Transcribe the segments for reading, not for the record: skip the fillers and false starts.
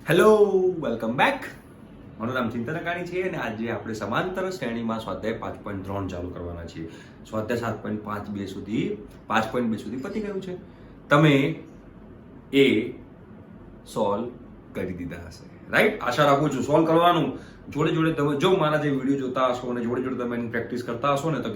Hello, welcome back. મારું નામ ચિંતન અકાણી છે અને આજે આપણે સમાંતર શ્રેણીમાં સ્વાધ્યાય 5.3 ચાલુ કરવાના છીએ. સ્વાધ્યાય 7.5 સુધી 5.2 સુધી પતી ગયું છે. તમે એ સોલ્વ કરી દીધા હશે, રાઈટ? આશા રાખું છું સોલ્વ કરવાનું. જોડે જોડે તમે જો મારા જે વિડીયો જોતા હશો અને જોડે જોડે તમે એની પ્રેક્ટિસ કરતા હશો ને તો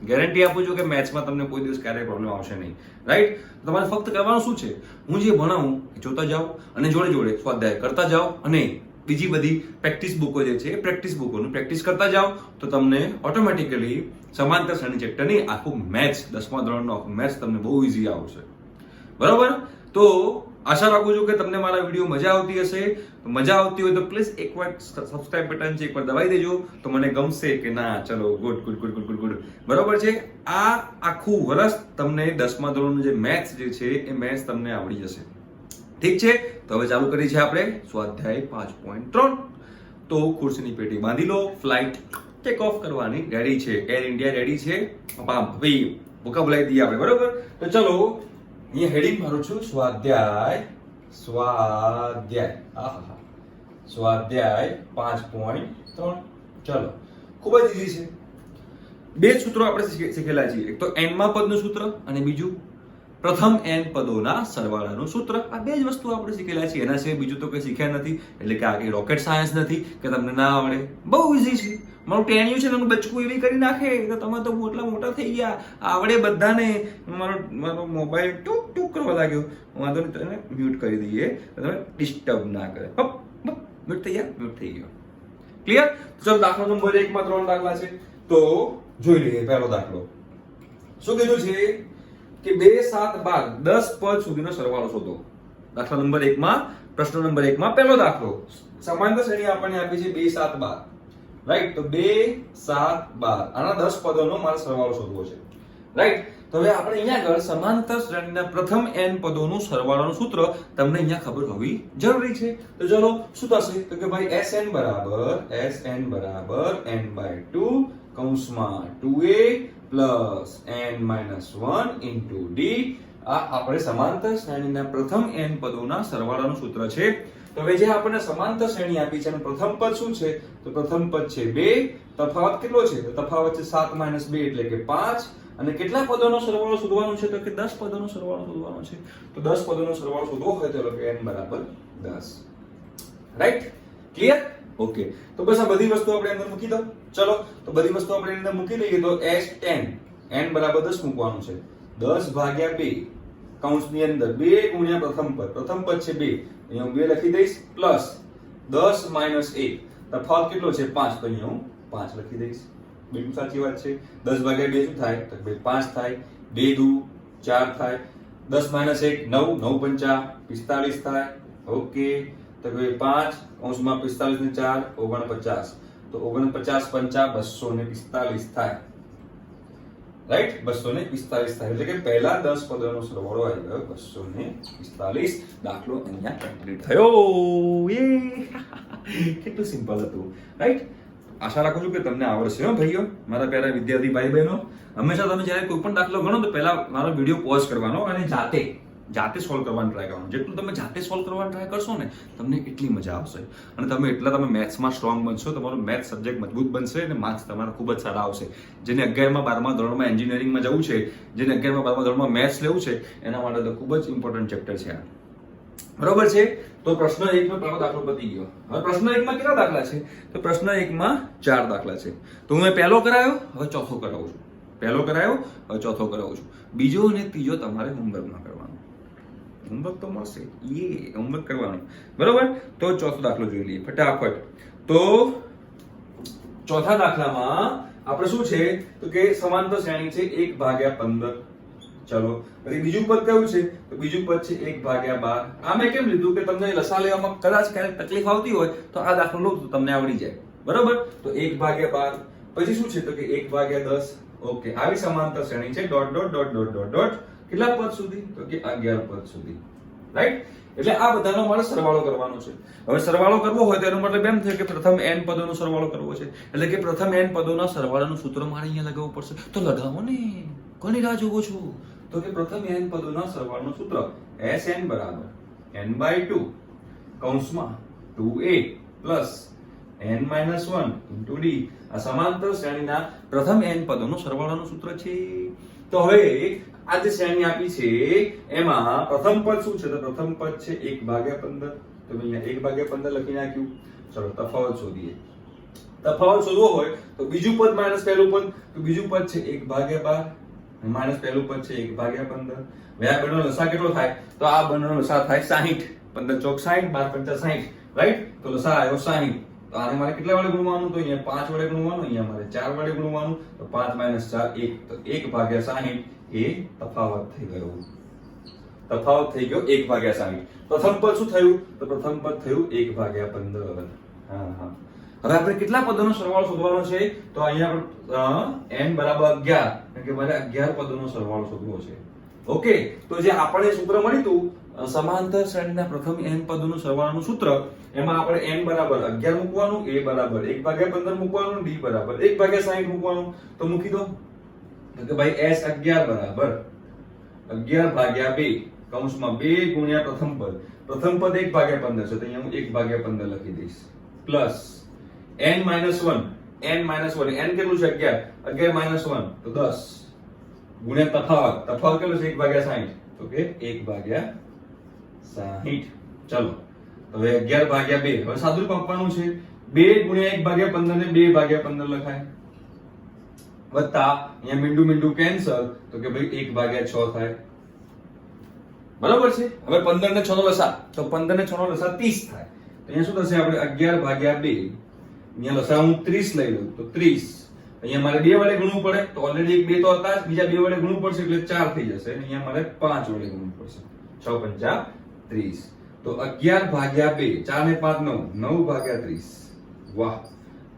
ગેરંટી આપું છું કે મેથ્સમાં તમને કોઈ દિવસ ક્યારેય પ્રોબ્લેમ આવશે નહીં, રાઈટ? તમારે ફક્ત કરવાનું શું છે, હું જે ભણાવું એ જોતા જાઓ અને જોડે જોડે સ્વાધ્યાય કરતા જાઓ અને બીજી બધી પ્રેક્ટિસ બુકો જે છે એ પ્રેક્ટિસ બુકોનું પ્રેક્ટિસ કરતા જાઓ તો તમને ઓટોમેટિકલી સમાંતર શ્રેણી ચેપ્ટરની આખું મેથ્સ 10મા ધોરણનું આખું મેથ્સ તમને બહુ ઇઝી આવશે, બરોબર? તો આશા રાખું છું કે તમને મારા વિડીયો મજા આવતી હશે. મજા આવતી હોય તો પ્લીઝ એકવાર સબસ્ક્રાઇબ બટન છે એકવાર દબાવી દેજો તો મને ગમશે કે ના ચલો good good good good good good, બરોબર છે? આ આખું વર્ષ તમને 10મા ધોરણનું જે મેથ્સ જે છે એ મેથ્સ તમને આવડી જશે, ઠીક છે? તો હવે ચાલુ કરી છે આપણે સ્વાધ્યાય 5.3. તો ખુરશીની પેટી બાંધી લો, ફ્લાઇટ ટેક ઓફ કરવાની રેડી છે, એર ઇન્ડિયા રેડી છે. ભાઈ ભૂકા બોલાવી દઈએ આપણે, બરોબર? તો ચલો અહીંયા હેડિંગ મારું છું સ્વાધ્યાય સ્વાધ્યાય 5.3. ચલો ખૂબ જ ઈઝી છે. બે સૂત્રો આપણે શીખેલા છીએ, એક તો એનમાં પદનું સૂત્ર અને બીજું પ્રથમ n પદોના સરવાળાનું સૂત્ર. આ બે જ વસ્તુ આપણે શીખેલા છીએ, એના સિવાય બીજું તો કંઈ શીખ્યા નથી. એટલે કે આ કંઈ રોકેટ સાયન્સ નથી કે તમને ના આવડે, બહુ ઈઝી છે. મારું ટેણિયું છે એનું બચકું એવી કરી નાખે તો તમે તો એટલા મોટા થઈ ગયા, આવડે બધાને. મારો મોબાઈલ ટૂક ટૂક કરવા લાગ્યો, વાંધો નહીં, તમે મ્યુટ કરી દઈએ તો તમે ડિસ્ટર્બ ના કરે. મ્યુટ થઈ ગયા, મ્યુટ થઈ ગયો, ક્લિયર? ચલો દાખલો નંબર 1 માં 3 દાખલા છે તો જોઈ લઈએ. પહેલો દાખલો શું કીધું છે કે 2, 7, 12 10 પદ સુધીનો સરવાળો શોધો. દાખલા નંબર 1 માં, પ્રશ્ન નંબર 1 માં પહેલો દાખલો. સમાંતર શ્રેણી આપણને આપી છે 2, 7, 12, રાઈટ? તો 2, 7, 12 આના 10 પદોનો મારે સરવાળો શોધવો છે, રાઈટ? તો હવે આપણે અહીંયા આગળ સમાંતર શ્રેણીના પ્રથમ n પદોનું સરવાળાનું સૂત્ર તમને અહીંયા ખબર હોવી જરૂરી છે. તો ચલો શું થશે તો કે ભાઈ Sn બરાબર n/2 કૌંસમાં 2a plus n-1 into d. આ આપણે સમાંતર શ્રેણીના પ્રથમ n પદોના સરવાળાનું સૂત્ર છે. તો હવે જે આપણને સમાંતર શ્રેણી આપી છે અને પ્રથમ પદ શું છે તો પ્રથમ પદ છે 2. તફાવત કેટલો છે તો તફાવત છે 7 - 2 એટલે કે 5. અને કેટલા પદોનો સરવાળો શોધવાનો છે તો કે 10 પદોનો સરવાળો શોધવાનો છે. તો 10 પદોનો સરવાળો શોધવો હોય તો કે n બરાબર 10, રાઈટ? ક્લિયર? ઓકે. તો બસ આ બધી વસ્તુ આપણે અંદર મૂકી દો. ચલો તો બધી વસ્તુ આપણે અંદર મૂકી દઈએ તો S10 n બરાબર 10 મૂકવાનું છે. 10/2 કૌંસની અંદર 2 ગુણ્યા પ્રથમ પદ છે 2, અહીંયા હું 2 લખી દઈશ, પ્લસ 10 - 1 તફાવત કેટલો છે 5, તો અહીંયા હું 5 લખી દઈશ. બિલકુલ સાચી વાત છે. 10/2 શું થાય તો 5 થાય, 2 દુ 4 થાય, 10 - 1 9, 9 × 5 45 થાય. ઓકે. તો 5 કૌંસમાં 45 ને 4 49, તો 49 × 5 245 થાય, રાઈટ? 245 થાય એટલે કે પહેલા 10 પદોનો સરવાળો આવી ગયો 245. દાખલો અહીંયા કમ્પ્લીટ થયો. કેટલું સિમ્પલ હતું, રાઈટ? આશા રાખું છું કે તમને આવડશે હો ભાઈઓ, મારા પ્યારા વિદ્યાર્થી ભાઈ બહેનો. હંમેશા તમે જ્યારે કોઈ પણ દાખલો ગણો તો પહેલા મારો વિડીયો પોઝ કરવાનો અને જાતે સોલ્વ કરવાનું ટ્રાય કરવાનું. જેટલું તમે જાતે સોલ્વ કરવાનું ટ્રાય કરશો ને તમને એટલી મજા આવશે અને તમે મેથ્સમાં સ્ટ્રોંગ બનશો, તમારો મેથ્સ સબ્જેક્ટ મજબૂત બનશે અને માર્ક્સ તમારા ખૂબ જ સારા આવશે. જેને 11મા 12મા ધોરણમાં એન્જિનિયરિંગમાં જવું છે, જેને 11મા 12મા ધોરણમાં મેથ્સ લેવું છે, એના માટે તો ખૂબ જ ઇમ્પોર્ટન્ટ ચેપ્ટર છે આ, બરોબર છે? તો પ્રશ્ન 1 માં પહેલો દાખલો પતી ગયો. હવે પ્રશ્ન 1 માં કેટલા દાખલા છે તો પ્રશ્ન 1 માં 4 દાખલા છે. તો હું પહેલો કરાયો, હવે ચોથો કરાવું છું. પહેલો કરાયો, હવે ચોથો કરાવું છું. બીજો અને ત્રીજો તમારે હોમવર્કમાં કરવાનો. હોમવર્ક તો મળશે, હોમવર્ક કરવાનું, બરોબર? તો ચોથો દાખલો જોઈ લઈએ ફટાફટ. તો ચોથા દાખલામાં આપણે શું છે તો કે સમાંતર શ્રેણી છે 1/15. ચલો પછી બીજું પદ કયું છે તો બીજું પદ છે 1/12. આ મેં કેમ લીધું કે તમને લસા લેવામાં કદાચ ક્યારેક તકલીફ આવતી હોય તો આ દાખલો લો તો તમને આવડી જાય, બરોબર? તો 1/12. પછી શું છે તો કે 1/10. ઓકે. આવી સમાંતર શ્રેણી છે dot dot dot dot dot dot કેટલા પદ સુધી તો કે 11 પદ સુધી, રાઈટ? એટલે આ બધાનો મારે સરવાળો કરવાનો છે. હવે સરવાળો કરવો હોય તો એનો મતલબ એમ થયો કે પ્રથમ n પદોનો સરવાળો કરવો છે. એટલે કે પ્રથમ n પદોના સરવાળાનું સૂત્ર મારે અહીંયા લગાવવું પડશે. તો લગાવો ને, કોની રાહ જોવો છો? તો કે પ્રથમ n પદોના સરવાળાનું સૂત્ર Sn બરાબર n/2 કૌંસમાં 2a plus n-1 into d આ સમાંતર શ્રેણીના પ્રથમ n પદોનો સરવાળાનું સૂત્ર છે. તો હવે આ જે શ્રેણી આપી છે એમાં પ્રથમ પદ શું છે? તો પ્રથમ પદ છે 1/15. તો અહીંયા 1/15 લખી નાખ્યું. ચલો તફાવત શોધીએ. તફાવત શોધવો હોય તો બીજું પદ માઈનસ પહેલું પદ. તો બીજું પદ છે 1/12 માઈનસ પહેલું પદ છે 1/15. હવે આ બંનેનો લસા કેટલો થાય? તો આ બંનેનો લસા થાય 60. 15 ચોક 60, 12 × 60, રાઈટ? તો લસા આવ્યો 60. તો આને મારે કેટલા વડે ગુણવાનું? તો અહીંયા 5 વડે ગુણવાનું, અહીંયા મારે 4 વડે ગુણવાનું. તો 5 - 4 1. તો 1/60 એ તફાવત થઈ ગયો. તફાવત થઈ ગયો 1/60. પ્રથમ પદ શું થયું? તો પ્રથમ પદ થયું 1/15. હા. હવે આપણે કેટલા પદોનો સરવાળો શોધવાનો છે? તો અહીંયા n બરાબર 11, એટલે કે મારે 11 પદોનો સરવાળો શોધવો છે. ઓકે, તો જે આપણે સૂત્ર મળ્યું હતું સમાંતર શ્રેણીના પ્રથમ n પદોનું સરવાળાનું સૂત્ર, એમાં આપણે n બરાબર 11 મૂકવાનું, a બરાબર 1/15 મૂકવાનું, d બરાબર 1/60 મૂકવાનું. તો મૂકી દો. તો કે ભાઈ s 11 બરાબર 11/2 કૌંસમાં 2 ગુણ્યા પ્રથમ પદ. પ્રથમ પદ 1/15 છે, તો અહીંયા હું 1/15 લખી દઈશ. પ્લસ n-1, n કેટલું છે? 11 - 1 તો 10 ગુણ્યા તફાવત કેટલું છે? 1/60. તો કે 1/60. ચલો તો હવે 11/2. હવે સાદુરૂપ આપવાનું છે. 2 ગુણ્યા 1/15 ને 2/15 લખાય. વત્તા અહીંયા મીંડું કેન્સલ, તો કે ભાઈ 1/6 થાય. બરાબર છે? હવે 15 ને 6 નો લસા, તો 15 ને 6 નો લસા 30 થાય. તો અહીંયા શું થશે? આપણે 11/2. અહીંયા લસા હું 30 લઈ લઉં તો 30. અહીંયા મારે 2 વડે ગુણવું પડે, તો ઓલરેડી 1 2 તો હતા જ, બીજા 2 વડે ગુણવું પડશે એટલે 4 થઈ જશે. અહીંયા મારે 5 વડે ગુણવું પડશે. 6 × 5 = 30. તો 11/2. 4 ને 5 9, 9/30. વાહ,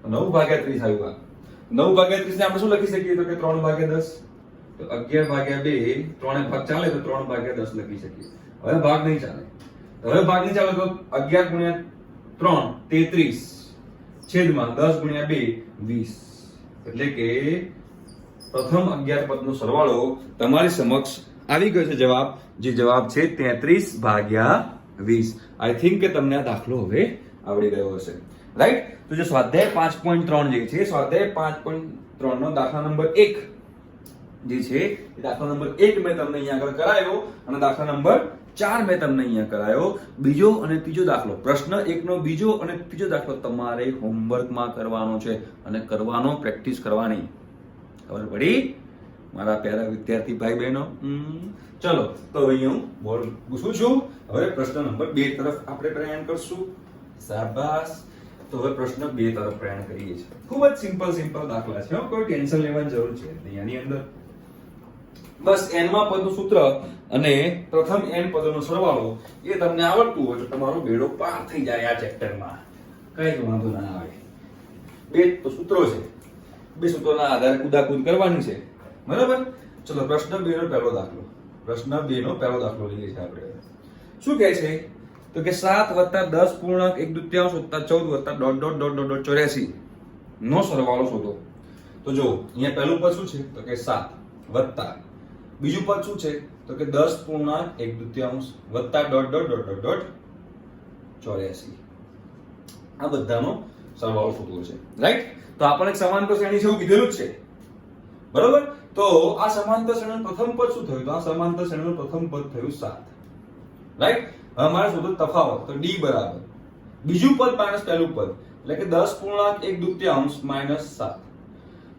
9/30 આવ્યું. 9/30 ને આપણે શું લખી શકીએ? તો કે 3/10. તો 11/2 3 ભાગ ચાલે તો 3/10 લખી શકીએ. હવે ભાગ નહીં ચાલે. હવે ભાગ નહીં ચાલે તો 11 × 3 33 છેદમાં 10 × 2 20. એટલે કે પ્રથમ 11 પદનો સરવાળો તમારી સમક્ષ આવી ગયો છે. જવાબ છે 33/20. આઈ થિંક કે તમને આ દાખલો હવે આવડી ગયો હશે, રાઈટ? તો જે સ્વાધ્યાય 5.3 જે છે, સ્વાધ્યાય 5.3 નો દાખલા નંબર 1 જે છે એ દાખલા નંબર 1 મેં તમને અહીંયા આગળ કરાયો, અને દાખલા નંબર 4 મેં તમને અહીંયા કરાયો. બીજો અને ત્રીજો દાખલો, પ્રશ્ન 1 નો બીજો અને ત્રીજો દાખલો તમારે હોમવર્કમાં કરવાનો છે, અને કરવાનો, પ્રેક્ટિસ કરવાની. ખબર પડી મારા પ્યારા વિદ્યાર્થી ભાઈ બહેનો? ચલો તો અહીંયા હું બોર્ડ પૂછું છું. હવે પ્રશ્ન નંબર 2 તરફ આપણે પ્રયાણ કરશું. શાબાશ. તો હવે પ્રશ્ન 2 તરફ પ્રયાણ કરીએ છીએ. ખૂબ જ સિમ્પલ દાખલા છે, કોઈ ટેન્શન લેવાની જરૂર છે નહીં આની અંદર. બસ n માં પદનું સૂત્ર અને પ્રથમ n પદોનો સરવાળો એ તમને આવડતું હોય તો તમારો બેડો પાર થઈ જાય આ ચેપ્ટરમાં. કઈ વાંધો ના આવે. 2 તો સૂત્રો છે, 2 સૂત્રોના આધારે કુદાકુદ કરવાની છે. બરાબર? ચલો પ્રશ્ન 2 નો પહેલો દાખલો. પ્રશ્ન 2 નો પહેલો દાખલો લઈએ છીએ આપણે. શું કહે છે? તો કે 7 + 10.1/2 + 14 .. ... 84 નો સરવાળો શોધો. તો જો અહીંયા પહેલું પદ શું છે? તો કે 7 વત્તા બીજું પદ શું છે? તો કે 10.1/2 વત્તા ... 84. આ બધાનો સરવાળો શોધવો છે, રાઈટ? તો આપણે એક સમાંતર શ્રેણી છે એવું કીધેલું જ છે. બરોબર? તો આ સમાંતર શ્રેણીનું પ્રથમ પદ શું થયું? તો આ સમાંતર શ્રેણીનું પ્રથમ પદ થયું 7, રાઈટ? હવે મારે શોધો તફાવત. તો d બરાબર બીજું પદ માઈનસ પહેલું પદ, એટલે કે 10.1/2 - 7.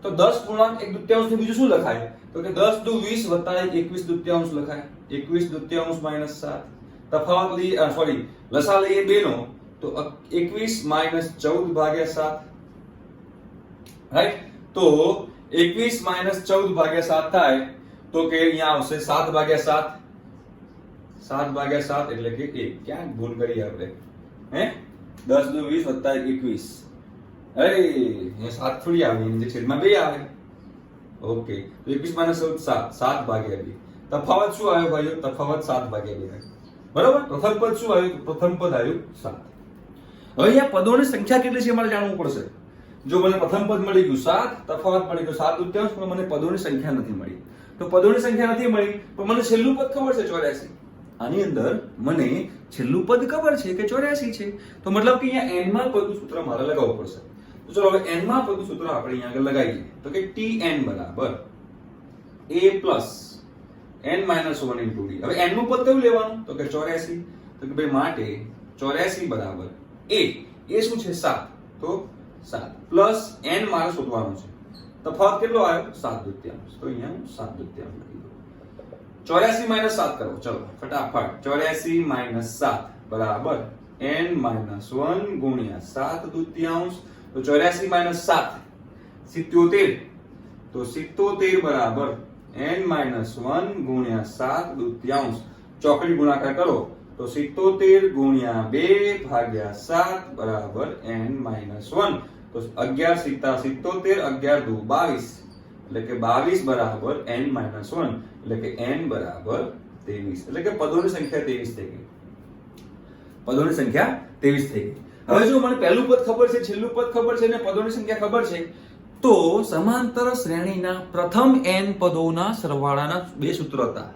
તો 10.1/2 ને બીજું શું લખાય? તો કે 10 × 20 વત્તા 21/2 લખાય. 21/2 - 7. તફાવત લઈએ, સોરી લસા લઈએ 2 નો, તો 21 - 14/7, રાઈટ? તો 21 - 14/7 થાય તો કે અહીંયા આવશે 7/7. 7/7 એટલે કે 1. ક્યાં ભૂલ કરી આપણે? હે 10 × 20 વત્તા 21. અરે અહીંયા 7 થોડી આવે, એની છેદમાં 2 આવે. ઓકે, તો 21 - 14 7/2. તફાવત શું આવ્યો ભાઈઓ? તફાવત 7/2. બરાબર? પ્રથમ પદ શું આવ્યું? પ્રથમ પદ આવ્યું 7. હવે અહીંયા પદોની સંખ્યા કેટલી છે મારે જાણવું પડશે. જો મને પ્રથમ પદ મળી ગયું 7, તફાવત મળી ગયો 7/2, પણ મને પદોની સંખ્યા નથી મળી. તો પદોની સંખ્યા નથી મળી, પણ મને છેલ્લું પદ ખબર છે 84. આની અંદર મને છેલ્લું પદ ખબર છે કે 84 છે, તો મતલબ કે અહીંયા n માં પદનું સૂત્ર મારે લગાવવું પડશે. તો ચલો હવે n માં પદનું સૂત્ર આપણે અહીંયા આગળ લગાવીએ. તો કે tn બરાબર a plus n minus 1 into d. હવે n નું પદ કયું લેવાનું? તો કે 84. તો કે ભાઈ માટે 84 બરાબર a શું છે 7, તો 7 પ્લસ n મારે શોધવાનું છે. તફાવત કેટલો આવ્યો? 7 દૂત્યાંશ. તો અહીંયા હું 7 દૂત્યાંશ લખી દઉં. 84 minus 7 કરો. ચલો ફટાફટ 84 minus 7 બરાબર n minus 1 ગુણ્યા 7 દૂત્યાંશ. તો 84 minus 7 77. તો 77 બરાબર n minus 1 ગુણ્યા 7 દૂત્યાંશ. ચોકડી ગુણાકાર કરો તો 77 ગુણ્યા 2 ભાગ્યા 7 બરાબર n minus 1. તો 11 સીતા 77, 11 દુ 22, એટલે કે 22 બરાબર n minus 1, એટલે કે n બરાબર 23, એટલે કે પદોની સંખ્યા 23 થઈ ગઈ. પદોની સંખ્યા 23 થઈ ગઈ. હવે જો મને પહેલું પદ ખબર છે, છેલ્લું પદ ખબર છે અને પદોની સંખ્યા ખબર છે, તો સમાંતર શ્રેણીના પ્રથમ n પદોના સરવાળાના બે સૂત્ર હતા.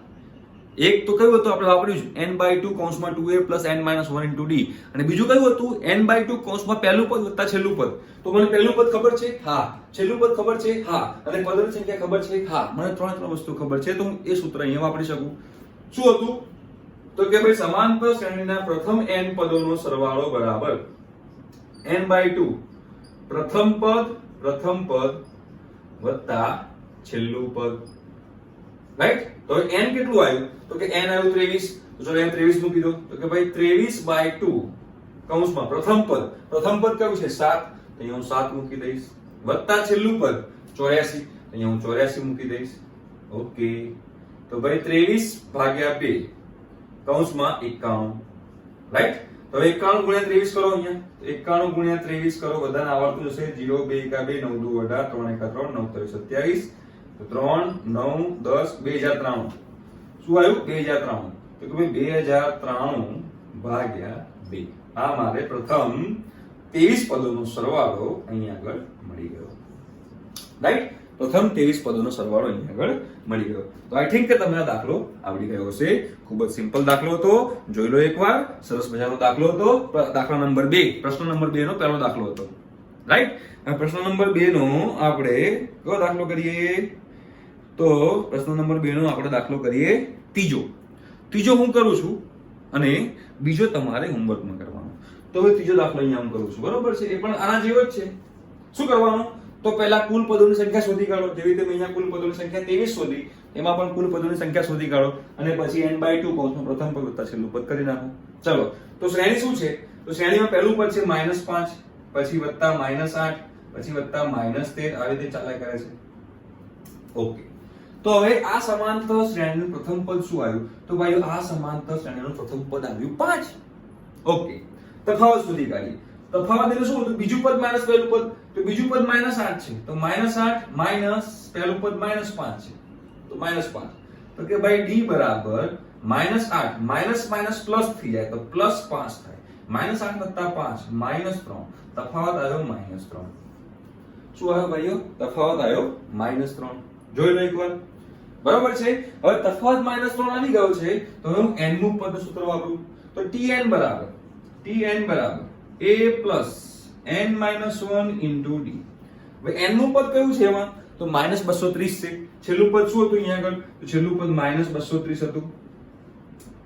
એક તો કયું હતું આપણે વાપર્યું છે n/2 કૌંસમાં 2a plus n minus 1 into d, અને બીજું કયું હતું n/2 કૌંસમાં પહેલું પદ વત્તા છેલ્લું પદ. તો મને પહેલું પદ ખબર છે? હા. છેલ્લું પદ ખબર છે? હા. અને પદોની સંખ્યા ખબર છે? હા. મને ત્રણ વસ્તુ ખબર છે, તો હું એ સૂત્ર અહીંયા વાપરી શકું. શું હતું? તો કે ભાઈ સમાંતર શ્રેણીના પ્રથમ n પદોનો સરવાળો બરાબર n/2 પ્રથમ પદ વત્તા છેલ્લું પદ. રાઈટ? તો n કેટલું આવ્યું? તો કે n આવ્યું 23. તો ચલો n 23 મૂકી દો. તો કે ભાઈ 23/2 કૌંસમાં પ્રથમ પદ કયું છે 7, તો અહીંયા હું 7 મૂકી દઈશ, વત્તા છેલ્લું પદ 84, તો અહીંયા હું 84 મૂકી દઈશ. ઓકે. તો ભાઈ 23/2 કૌંસમાં 91. રાઈટ? તો 91 ગુણ્યા 23 કરો અહીંયા. 91 ગુણ્યા 23 કરો, બધાને આવડતું હશે. 0 2 1 2 9 2 18 3 1 3 9 3 27. તો 3 9 10 2093. શું આવ્યું? 2093. તો કે ભાઈ 2093 ભાગ્યા 2. આ મારે પ્રથમ 23 પદોનો સરવાળો અહીંયા આગળ મળી ગયો. રાઈટ? પ્રથમ 23 પદોનો સરવાળો અહીંયા આગળ મળી ગયો. તો આઈ થિંક કે તમને આ દાખલો આવડી ગયો હશે. ખૂબ જ સિમ્પલ દાખલો હતો, જોઈ લો એકવાર. સરસ મજાનો દાખલો હતો. દાખલા નંબર 2, પ્રશ્ન નંબર 2 નો પહેલો દાખલો હતો. રાઈટ? હવે પ્રશ્ન નંબર 2 નો આપણે કયો દાખલો કરીએ? તો પ્રશ્ન નંબર 2 નો આપણે દાખલો કરીએ ત્રીજો હું કરું છું અને બીજો તમારે હોમવર્કમાં કરવાનો. તો હવે ત્રીજો દાખલો અહીંયા હું કરું છું, બરોબર છે? એ પણ આના જેવો જ છે. શું કરવાનું? તો પહેલા કુલ પદોની સંખ્યા શોધી કાઢો. જેવી રીતે અહીંયા કુલ પદોની સંખ્યા 23 શોધી, એમાં પણ કુલ પદોની સંખ્યા શોધી કાઢો અને પછી n/2 કૌંસમાં પ્રથમ પદ વત્તા છેલ્લું પદ કરી નાખો. ચલો, તો શ્રેણી શું છે? તો શ્રેણીમાં પહેલું પદ છે -5, પછી વત્તા -8, પછી વત્તા -13, આવી રીતે ચાલ્યા કરે છે. ઓકે. તો હવે આ સમાંતર શ્રેણીનું પ્રથમ પદ શું આવ્યું? તો ભાઈ આ સમાંતર શ્રેણીનું પ્રથમ પદ આવ્યું 5. ઓકે. તફાવત શોધી કાઢીએ. તફાવત એટલે શું હતું? બીજું પદ માઈનસ પહેલું પદ. તો બીજું પદ -8 છે, તો -8 માઈનસ પહેલું પદ -5 છે, તો -5. તો કે ભાઈ d બરાબર -8 માઈનસ માઈનસ પ્લસ થઈ જાય તો +5 થાય. -8 વત્તા 5 -3. તફાવત આવ્યો -3. શું આવ્યો ભાઈઓ? તફાવત આવ્યો -3. જોઈ લો એકવાર. બરાબર છે? હવે તફાવત -3 આવી ગયો છે, તો હવે હું n નું પદ સૂત્ર વાપરું. તો tn બરાબર a plus n minus 1 into d. હવે n નું પદ કયું છે એમાં? તો -230 છે. છેલ્લું પદ શું હતું અહીંયા આગળ? તો છેલ્લું પદ -230 હતું.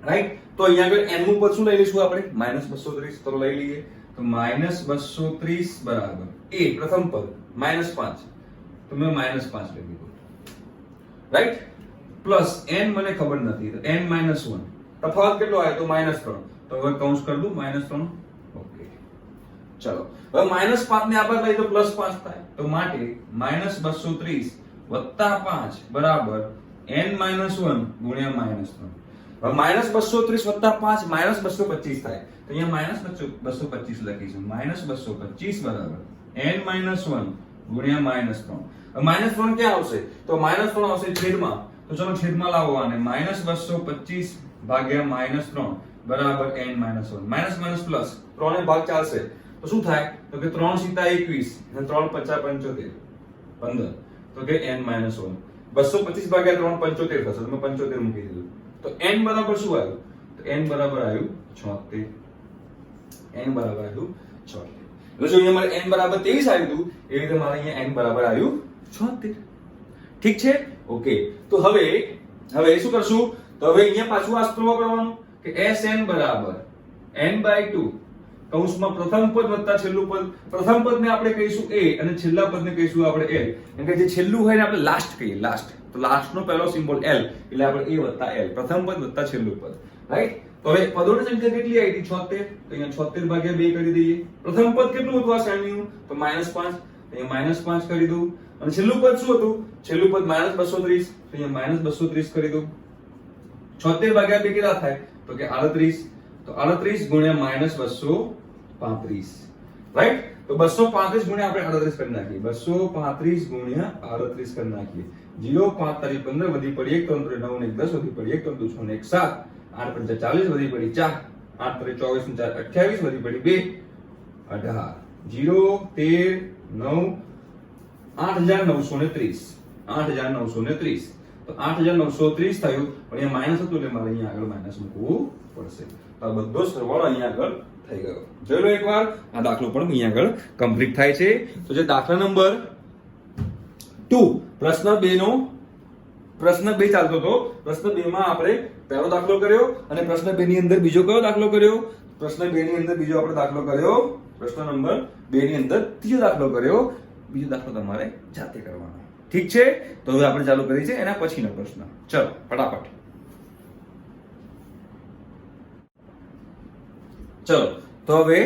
રાઈટ? તો અહીંયા આગળ n નું પદ શું લઈ લઈશું આપણે? -230. તો લઈ લઈએ. તો -230 બરાબર a પ્રથમ પદ -5, તો મેં -5 લઈ લીધું. રાઈટ? પ્લસ n મને ખબર નથી, તો n minus 1. તફાવત કેટલો આવ્યો? તો -3. તો હવે કૌંસ કરી દઉં -3. ઓકે. ચલો, હવે -5 ને આપણે લઈએ તો +5 થાય. તો માટે -230 વત્તા 5 બરાબર n minus 1 ગુણ્યા -3. હવે -230 વત્તા 5 -225 થાય. તો અહીંયા -225 લખીશું. -225 બરાબર n minus 1 ગુણ્યા -3. હવે -3 ક્યાં આવશે? તો -3 આવશે છેદમાં. તો ચલો છેદમાં લાવો આને. -225 ભાગ્યા -3 બરાબર n minus 1. Minus minus plus 3 એ ભાગ ચાલશે તો શું થાય? તો કે 3 સીતા 21 અને 3 50 75 15. તો કે n minus 1. 225 ભાગ્યા 3 75 થશે. તો મેં 75 મૂકી દીધું. તો n બરાબર શું આવ્યું? તો n બરાબર આવ્યું 76. n બરાબર આવ્યું 76. એટલે જો અહીંયા મારે n બરાબર 23 આવ્યું હતું, એ રીતે મારે અહીંયા n બરાબર આવ્યું 76. ઠીક છે? ઓકે. તો હવે શું કરશું? તો હવે અહીંયા પાછું આ સૂત્ર વાપરવાનું કે Sn બરાબર n/2 કૌંસમાં પ્રથમ પદ વત્તા છેલ્લું પદ. પ્રથમ પદને આપણે કહીશું a અને છેલ્લા પદને કહીશું આપણે l. એટલે કે જે છેલ્લું હોય ને આપણે લાસ્ટ કહીએ, લાસ્ટ. તો લાસ્ટ નો પહેલો સિમ્બોલ l એટલે આપણે a વત્તા l, પ્રથમ પદ વત્તા છેલ્લું પદ, રાઈટ? તો હવે પદોની સંખ્યા કેટલી આવી હતી? 76. તો અહીંયા 76 ભાગ્યા 2 કરી દઈએ. પ્રથમ પદ કેટલું હતું આ શ્રેણીનું? તો -5. અહીંયા -5 કરી દઉં. અને છેલ્લું પદ શું હતું? છેલ્લું પદ -230. તો અહીંયા -230 કરી દઉં. 76 ભાગ્યા 2 કેટલા થાય? તો કે 38. તો 38 ગુણ્યા -235, રાઈટ? તો 235 ગુણ્યા આપણે 38 કરી નાખીએ. 235 ગુણ્યા 38 કરી નાખીએ. 0 5 તારી 15 વધી પડી 1 3 9 ને 10 વધી પડી 1 3 6 ને 1 7 8 5 40 વધી પડી 4 8 3 24 ને 4 28 વધી પડી 2 18 0 13 9 8930. 8930. તો 8930 થયું. પણ અહીંયા માઈનસ હતું એટલે મારે અહીંયા આગળ માઈનસ મૂકવું પડશે. તો આ બધો સરવાળો અહીંયા આગળ થઈ ગયો. જોઈ લો એકવાર. આ દાખલો પણ અહીંયા આગળ કમ્પ્લીટ થાય છે. તો જે દાખલા નંબર 2 પ્રશ્ન 2 નો પ્રશ્ન 2 ચાલતો હતો. પ્રશ્ન 2 માં આપણે પહેલો દાખલો કર્યો અને પ્રશ્ન 2 ની અંદર બીજો કયો દાખલો કર્યો? પ્રશ્ન 2 ની અંદર બીજો આપણે દાખલો કર્યો. પ્રશ્ન નંબર 2 ની અંદર ત્રીજો દાખલો કર્યો. બીજો દાખલો તમારે જાતે કરવાનો. ઠીક છે? તો હવે આપણે ચાલુ કરી છે એના પછીનો પ્રશ્ન. ચલો ફટાફટ. ચલો તો હવે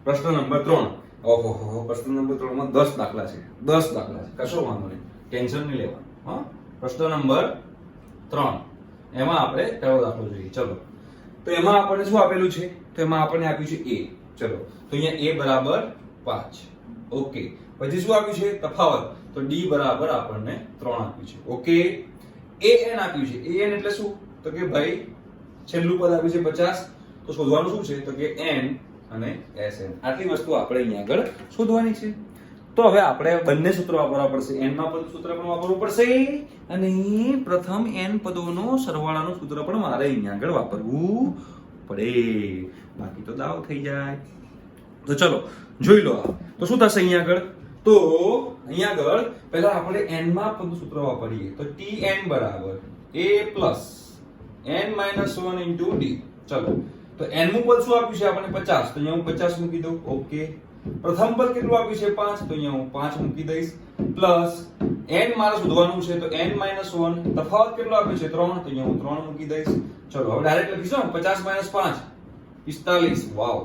પ્રશ્ન નંબર 3. ઓહો, પ્રશ્ન નંબર 3 માં 10 દાખલા છે. 10 દાખલા છે. કશો વાંધો નહીં, ટેન્શન નહીં લેવાનું. હા, પ્રશ્ન નંબર 3 એમાં આપણે પહેલો દાખલો જોઈએ. ચલો તો એમાં આપણને શું આપેલું છે? તો એમાં આપણને આપ્યું છે a. ચલો તો અહીંયા a બરાબર 5. ઓકે. પછી શું આપ્યું છે? તફાવત. તો d બરાબર આપણને 3 આપ્યું છે. ઓકે. an આપ્યું છે. an એટલે શું? તો કે ભાઈ છેલ્લું પદ આપ્યું છે 50. તો શોધવાનું શું છે? તો કે n અને sn. આટલી વસ્તુ આપણે અહીંયા આગળ શોધવાની છે. તો હવે આપણે બંને સૂત્ર વાપરવા પડશે. n માં પદ સૂત્ર પણ વાપરવું પડશે અને પ્રથમ n પદોનો સરવાળાનું સૂત્ર પણ મારે અહીંયા આગળ વાપરવું પડે. બાકી તો દાવ થઈ જાય. તો ચલો જોઈ લો. તો શું થશે અહીંયા આગળ? તો અહીંયા આગળ પહેલા આપણે n માં પદ સૂત્ર વાપરીએ. તો tn બરાબર a plus n minus 1 into d. ચલો તો n નું પદ શું આપ્યું છે આપણને? 50. તો અહીંયા હું 50 મૂકી દઉં. ઓકે. પ્રથમ પદ કેટલું આપ્યું છે? 5. તો અહીંયા હું 5 મૂકી દઈશ. પ્લસ n મારે શોધવાનું છે. તો n માઈનસ 1. તફાવત કેટલો આપ્યો છે? 3. તો અહીંયા હું 3 મૂકી દઈશ. ચલો હવે ડાયરેક્ટ લખીશું. 50 માઈનસ 5 45. વાવ.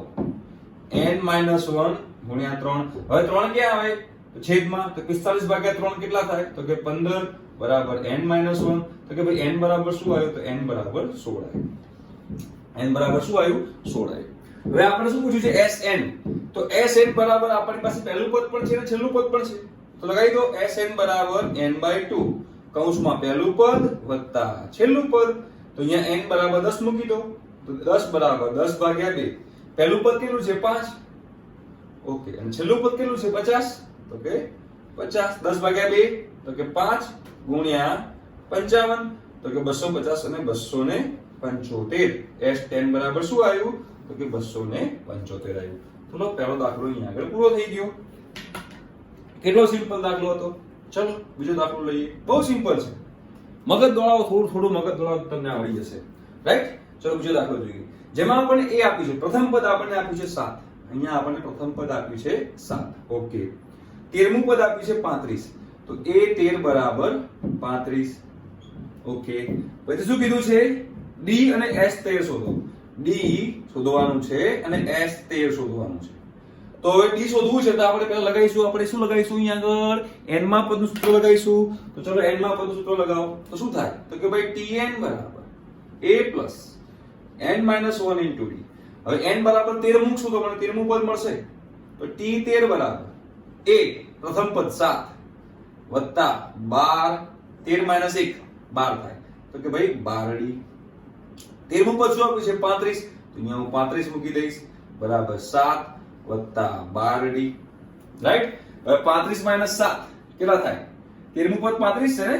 n માઈનસ 1 ગુણ્યા 3. હવે 3 ક્યાં આવે? તો છેદમાં. તો 45 ભાગ્યા 3 કેટલા થાય? તો કે 15 બરાબર n માઈનસ 1. તો કે ભાઈ n બરાબર શું આવ્યું? તો n બરાબર 16 આવ્યું. n બરાબર શું આવ્યું? 16 આવ્યું. હવે આપણે શું પૂછ્યું છે? Sn. તો Sn બરાબર આપણી પાસે પહેલું પદ પણ છે અને છેલ્લું પદ પણ છે. તો લગાવી દો. Sn બરાબર n/2 કૌંસમાં પહેલું પદ વત્તા છેલ્લું પદ. તો અહીંયા n બરાબર 10 મૂકી દો. તો 10 બરાબર 10 ભાગ્યા 2. પહેલું પદ કેટલું છે? 5. ઓકે. અને છેલ્લું પદ કેટલું છે? 50. તો કે 50. 10 ભાગ્યા 2 તો કે 5 ગુણ્યા 55. તો કે 250 અને 275. S10 બરાબર શું આવ્યું? તો કે 275 આવ્યું. ચલો પહેલો દાખલો અહીંયા આગળ પૂરો થઈ ગયો. કેટલો સિમ્પલ દાખલો હતો. ચલો બીજો દાખલો લઈએ. બહુ સિમ્પલ છે. મગજ દોડાવો, થોડું મગજ દોડાવો તમને આવડી જશે. રાઈટ? ચલો બીજો દાખલો જોઈએ. જેમાં આપણને a આપ્યું છે. પ્રથમ પદ આપણને આપ્યું છે 7. અહીંયા આપણને પ્રથમ પદ આપ્યું છે 7. ઓકે. 13મું પદ આપ્યું છે 35. તો a13 બરાબર 35. ઓકે. પછી શું કીધું છે? d અને s13 શોધો. d શોધવાનું છે અને s13 શોધવાનું છે. તો હવે d શોધવું છે તો આપણે પહેલા લગાવીશું. આપણે શું લગાવીશું? અહીંયા આગળ n માં પદનું સૂત્ર લગાવીશું. તો ચલો n માં પદનું સૂત્ર લગાવો. તો શું થાય? તો કે ભાઈ tn બરાબર a plus n minus 1 into d. હવે n બરાબર 13 મૂકશું તો મને 13મું પદ મળશે. તો t13 બરાબર a પ્રથમ પદ 7 વત્તા 12 13 માઈનસ 1 12 થાય. તો કે ભાઈ 12d. 13મું પદ શું આપ્યું છે? 35. તો અહીંયા હું 35 મૂકી દઈશ. બરાબર 7 વત્તા 12d. રાઈટ? હવે 35 માઈનસ 7 કેટલા થાય? 13મું પદ 35 છે ને?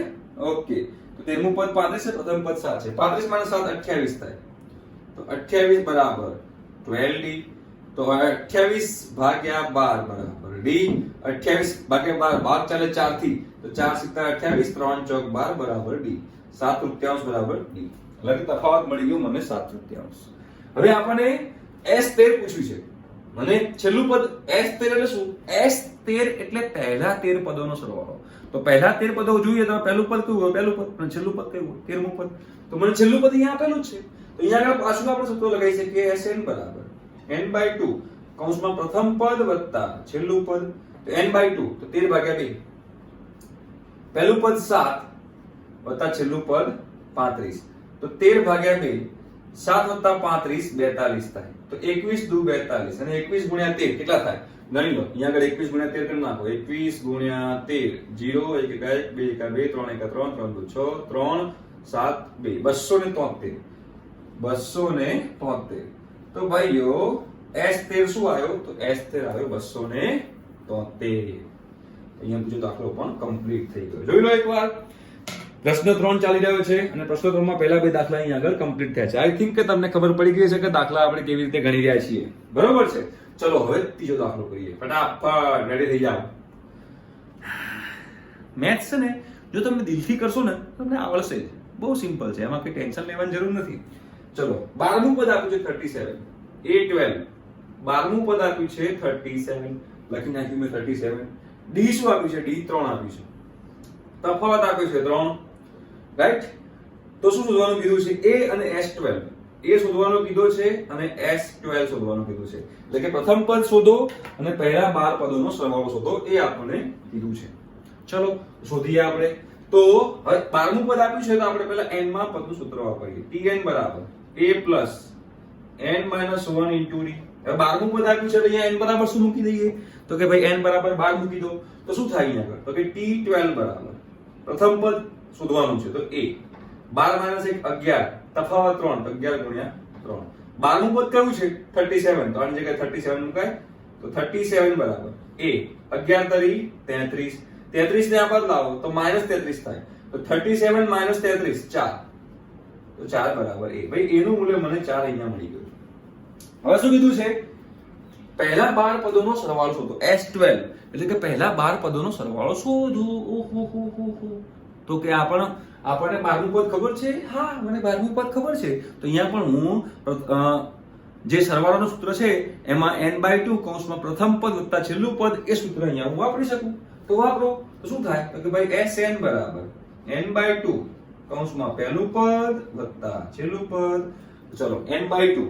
ઓકે. તો 13મું પદ 35 છે, પ્રથમ પદ 7 છે. 35 માઈનસ 7 28 થાય. તો 28 બરાબર 12d. તો 28 ભાગ્યા 12 બરાબર d. 28 ભાગ્યા 12 ભાગ ચાલે 4 થી, તો 4 સિત્તા 28, 3 ચોક 12 બરાબર d. 7/3 બરાબર d. એટલે કે તફાવત મળી ગયો મને 7/3. હવે આપણને s13 પૂછ્યું છે. મને છેલ્લું પદ s13 એટલે શું? s13 એટલે પહેલા 13 પદોનો સરવાળો. તો પહેલા 13 પદો જોઈએ તો પહેલું પદ કયું હોય? પહેલું પદ. અને છેલ્લું પદ કયું હોય? 13મું પદ. તો મને છેલ્લું પદ અહીંયા આપેલું જ છે. તો અહીંયા આગળ પાછું આપણે સૂત્ર લગાવી શકીએ sn બરાબર n/2 કૌંસમાં પ્રથમ પદ વત્તા છેલ્લું પદ. તો n/2 તો 13 ભાગ્યા 2. પહેલું પદ 7 વત્તા છેલ્લું પદ 35. તો 13 ભાગ્યા 2, 7 વત્તા 35 42 થાય. તો 21 દુ 42 અને 21 ગુણ્યા 13 કેટલા થાય? ગણી લો. અહીંયા આગળ 21 ગુણ્યા 13 કરી નાખો. 21 ગુણ્યા 13 0 1 1 2 1 2 3 1 3 3 2 6 3 7 2 273. 273. તો ભાઈઓ s13 શું આવ્યો? તો s13 આવ્યો 273. અહીંયા બીજો દાખલો પણ કમ્પ્લીટ થઈ ગયો. જોઈ લો એકવાર. પ્રશ્ન 3 ચાલી રહ્યો છે અને પ્રશ્ન 3 માં પહેલા બે દાખલા અહીંયા આગળ કમ્પ્લીટ થયા છે. આઈ થિંક કે તમને ખબર પડી ગઈ છે કે દાખલા આપણે કેવી રીતે ગણી રહ્યા છીએ. બરોબર છે? ચલો હવે ત્રીજો દાખલો કરીએ. ફટાફટ રેડી થઈ જાઓ. મેથ્સ છે ને જો તમે દિલથી કરશો ને તમને આવડશે જ. બહુ સિમ્પલ છે. એમાં કોઈ ટેન્શન લેવાની જરૂર નથી. ચલો 12મું પદ આપ્યું છે 37. a12 12મું પદ આપ્યું છે 37. લખી નાખ્યું મેં 37. d શું આપ્યું છે? d 3 આપ્યું છે. તફાવત આપ્યો છે 3. રાઈટ? તો શું શોધવાનું કીધું છે? a અને s12. a શોધવાનું કીધું છે અને s12 શોધવાનું કીધું છે. એટલે કે પ્રથમ પદ શોધો અને પહેલા 12 પદોનો સરવાળો શોધો એ આપણને કીધું છે. ચલો શોધીએ આપણે. તો હવે 12મું પદ આપ્યું છે તો આપણે પહેલા n માં પદનું સૂત્ર વાપરીએ. tn બરાબર a plus n minus 1 into d. હવે 12મું પદ આપ્યું છે તો અહીંયા n બરાબર શું મૂકી દઈએ? તો કે ભાઈ n બરાબર 12 મૂકી દો. તો શું થાય અહીંયા આગળ? તો કે t12 બરાબર પ્રથમ પદ શોધવાનું છે તો a 12 minus 1 11 તફાવત 3 તો 11 ગુણ્યા 3. 12મું પદ કયું છે? 37. તો આની જગ્યાએ 37 મુકાય. તો 37 બરાબર a 11 તરી 33. 33 ને આ બાદ લાવો તો -33 થાય. તો 37 - 33 4. તો 4 બરાબર a. ભાઈ a નું મૂલ્ય મને 4 અહીંયા મળી ગયું. હવે શું કીધું છે? પહેલા 12 પદોનો સરવાળો શોધો. s12 એટલે કે પહેલા 12 પદોનો સરવાળો શોધો. ઓહો. તો કે આપણને 12મું પદ ખબર છે? હા, મને 12મું પદ ખબર છે. તો અહીંયા પણ હું જે સરવાળાનું સૂત્ર છે એમાં n/2 કૌંસમાં પ્રથમ પદ વત્તા છેલ્લું પદ એ સૂત્ર અહીંયા હું વાપરી શકું. તો વાપરો. તો શું થાય? તો કે ભાઈ sn બરાબર n/2 કૌંસમાં પહેલું પદ વત્તા છેલ્લું પદ. ચલો n/2